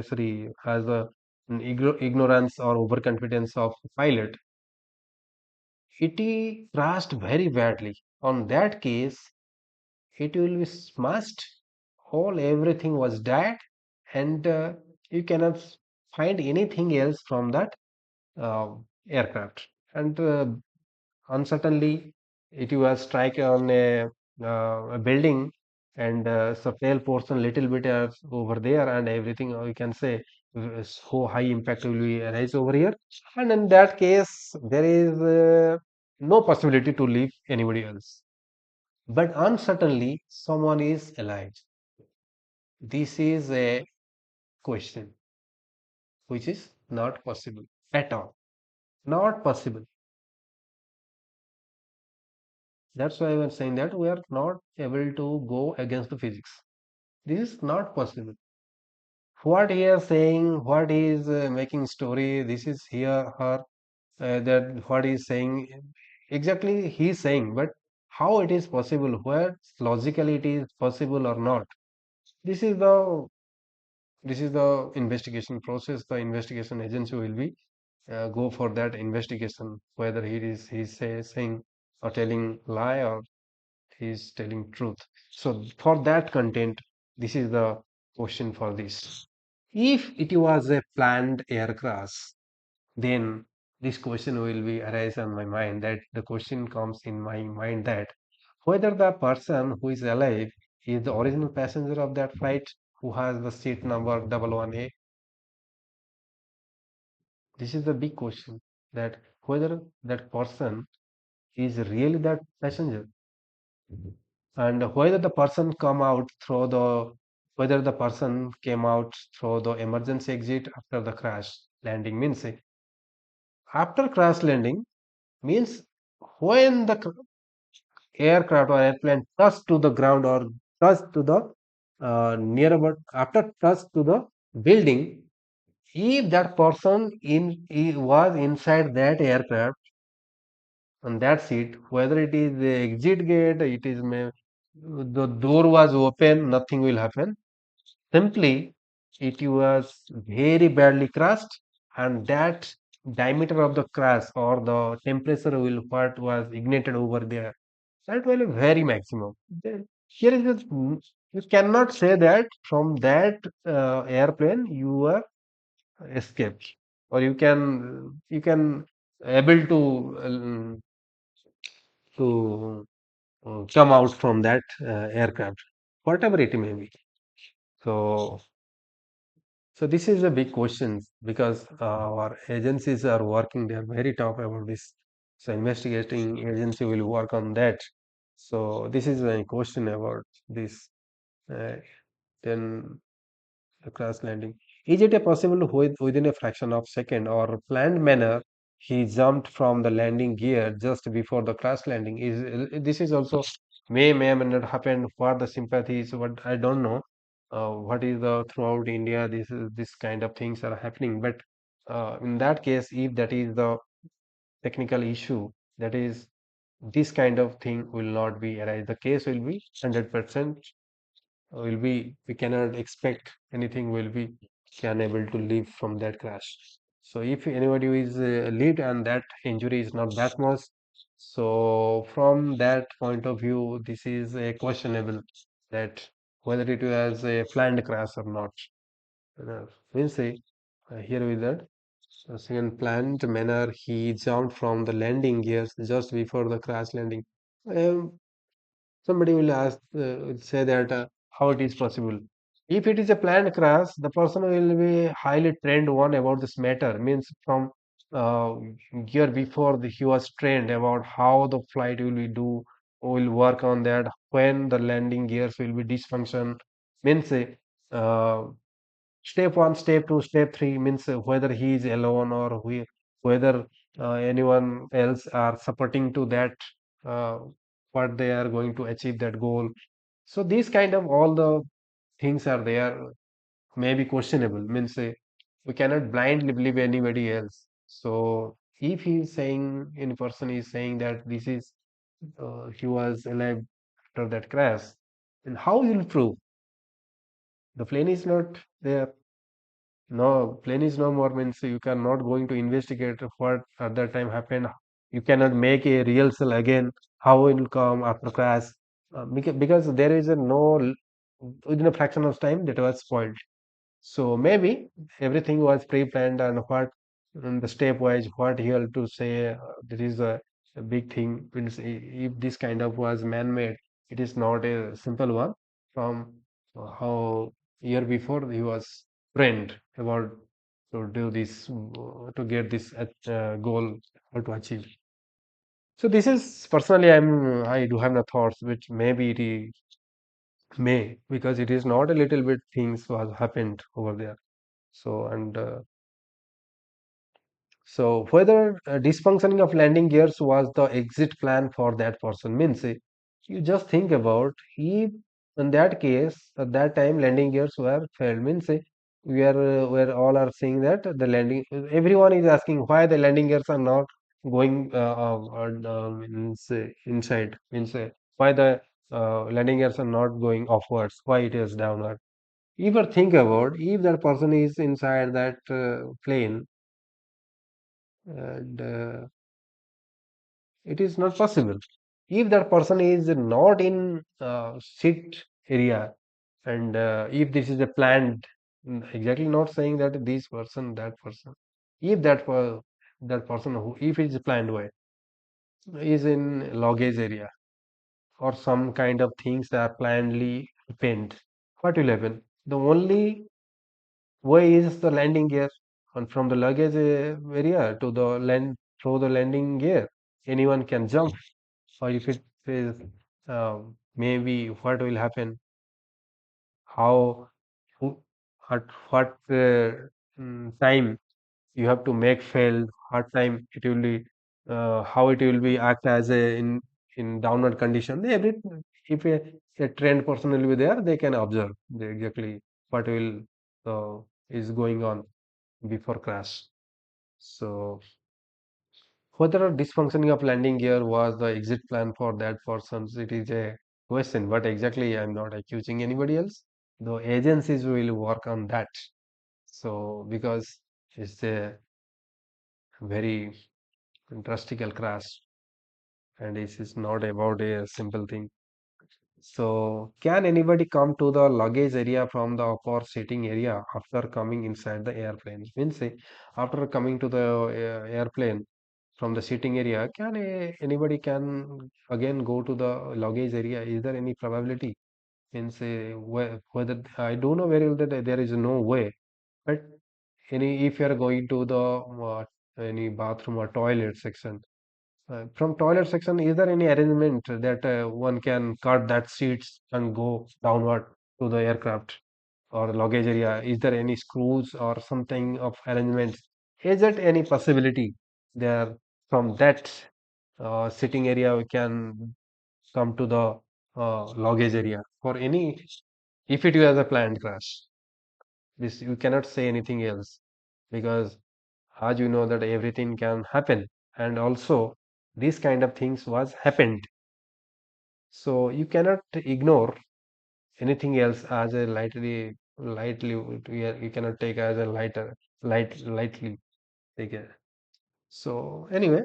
sorry, as the ignorance or overconfidence of pilot, it crashed very badly. On that case, it will be smashed. All everything was dead, and you cannot find anything else from that uh, aircraft. And uncertainly, it was strike on a building, and so tail portion little bit over there, and everything we can say so high impact will be arise over here. And in that case, there is no possibility to leave anybody else. But uncertainly, someone is alive. This is a question which is not possible at all. Not possible. That's why I was saying that we are not able to go against the physics. This is not possible. What he is saying, what he is making story, this is here, her, that what he is saying, exactly he is saying, but how it is possible, where logically it is possible or not. This is the this is the investigation process. The investigation agency will be go for that investigation, whether saying or telling lie or he is telling truth. So for that content, this is the question for this. If it was a planned air crash, then this question will be arise on my mind. That the question comes in my mind that whether the person who is alive is the original passenger of that flight who has the seat number 11A. This is the big question, that whether that person is really that passenger, and whether the person came out through the emergency exit after the crash landing, means after crash landing, means when the aircraft or airplane touched to the ground or touched to the near about after touch to the building, if that person he was inside that aircraft on that seat, whether it is the exit gate, it is the door was open, nothing will happen. Simply, it was very badly crashed, and that diameter of the crash or the temperature will what was ignited over there, that will be very maximum. Then here is just, you cannot say that from that airplane you are escaped, or you can able to come out from that aircraft, whatever it may be. So so this is a big question because our agencies are working. They are very top about this. So investigating agency will work on that. So this is a question about this. Uh, then the crash landing. Is it a possible within a fraction of second or planned manner he jumped from the landing gear just before the crash landing? Is this is also may not happen for the sympathies, but I don't know. What is the throughout India this kind of things are happening. But in that case, if that is the technical issue, that is this kind of thing will not be arise. The case will be 100% will be, we cannot expect anything will be can able to live from that crash. So if anybody is lived and that injury is not that much, so from that point of view this is a questionable that whether it was a planned crash or not. We'll say here with that second planned manner he jumped from the landing gears just before the crash landing. um, Somebody will ask, say that how it is possible. If it is a planned crash, the person will be highly trained one about this matter. Means from uh, year before he was trained about how the flight will be do, will work on that, when the landing gears will be dysfunction. Means uh, step one, step two, step three means whether he is alone or whether anyone else are supporting to that uh, what they are going to achieve that goal. So these kind of all the things are there may be questionable. Means we cannot blindly believe anybody else. So if he is saying, any person is saying that this is he was alive after that crash, then how you will prove the plane is not there? No, plane is no more means you cannot going to investigate what at that time happened. You cannot make a rehearsal again. How it will come after crash? Because there is a no within a fraction of time that was spoiled. So maybe everything was pre-planned and what the stepwise what he had to say. This is a big thing. Means if this kind of was man-made, it is not a simple one. From how year before he was trained about to do this to get this goal or to achieve. So this is personally I do have no thoughts which maybe it is may because it is not a little bit things was happened over there. So and so whether dysfunctioning of landing gears was the exit plan for that person means you just think about if in that case at that time landing gears were failed means we are all are saying that the landing everyone is asking why the landing gears are not going means inside means why the landing gears are not going upwards, why it is downward. Ever think about if that person is inside that plane and it is not possible. If that person is not in sit area and if this is a planned, exactly not saying that this person, that person, if that person who if it is planned way is in luggage area or some kind of things that are plannedly penned, what will happen? The only way is the landing gear, and from the luggage area to the land through the landing gear, anyone can jump. Or if it is maybe what will happen, how who, at what time you have to make fail, what time it will be, how it will be act as a in downward condition. Every if a trained person will be there, they can observe exactly what will is going on before crash. So whether a dysfunctioning of landing gear was the exit plan for that person, it is a question. But exactly, I'm not accusing anybody else. The agencies will work on that. So because it's a very drastical crash, and this is not about a simple thing. So, can anybody come to the luggage area from the upper seating area after coming inside the airplane? Means, after coming to the airplane from the seating area, can anybody can again go to the luggage area? Is there any probability? Means, whether I don't know very well that there is no way, but any if you are going to the any bathroom or toilet section, from toilet section, is there any arrangement that one can cut that seats and go downward to the aircraft or luggage area? Is there any screws or something of arrangement? Is there any possibility there from that sitting area we can come to the luggage area for any if it was a planned crash? This you cannot say anything else because as you know that everything can happen and also these kind of things was happened, so you cannot ignore anything else as a lightly you cannot take as a lightly take it. So anyway,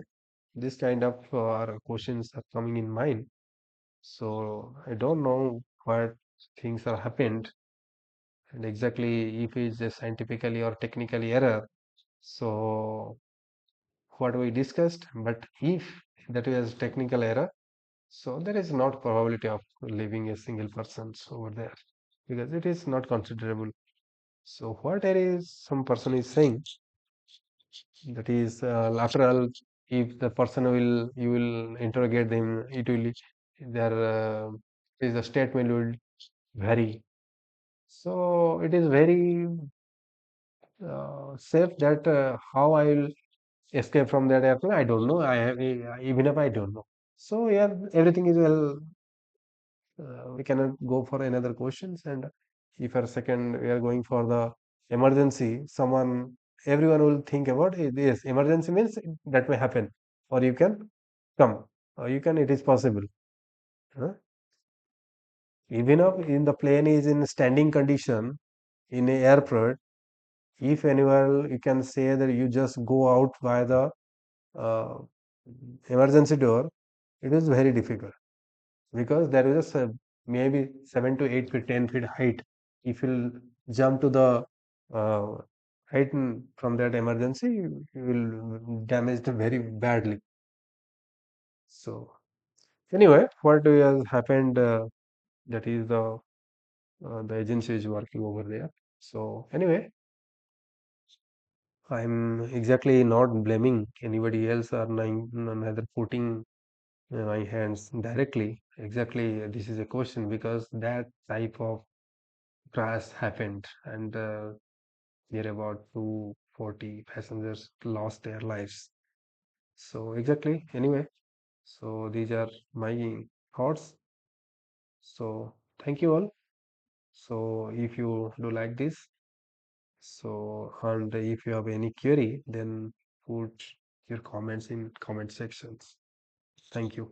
this kind of questions are coming in mind, so I don't know what things are happened and exactly if it's a scientifically or technically error. So what we discussed, but if that is technical error, so there is not probability of leaving a single person over there because it is not considerable. So what there is some person is saying that is lateral. If the person will you will interrogate them, it will their is the statement will vary. So it is very safe that how I will escape from that airplane. I don't know. I have even if I don't know. So yeah, everything is well. We cannot go for another questions. And if for a second we are going for the emergency, everyone will think about this. Emergency means that may happen, or you can come, or you can. It is possible. Huh? Even if in the plane is in standing condition in a airport, if anywhere you can say that you just go out by the uh, emergency door, it is very difficult because there is maybe 7 to 8 feet, 10 feet height. If you'll jump to the uh, height from that emergency, you will damage it very badly. So anyway, what has happened? That is the agency is working over there. So anyway, I'm exactly not blaming anybody else or neither putting my hands directly. Exactly, this is a question because that type of crash happened and near about 240 passengers lost their lives. So exactly, anyway, so these are my thoughts. So thank you all. So if you do like this, so and if you have any query, then put your comments in comment sections. Thank you.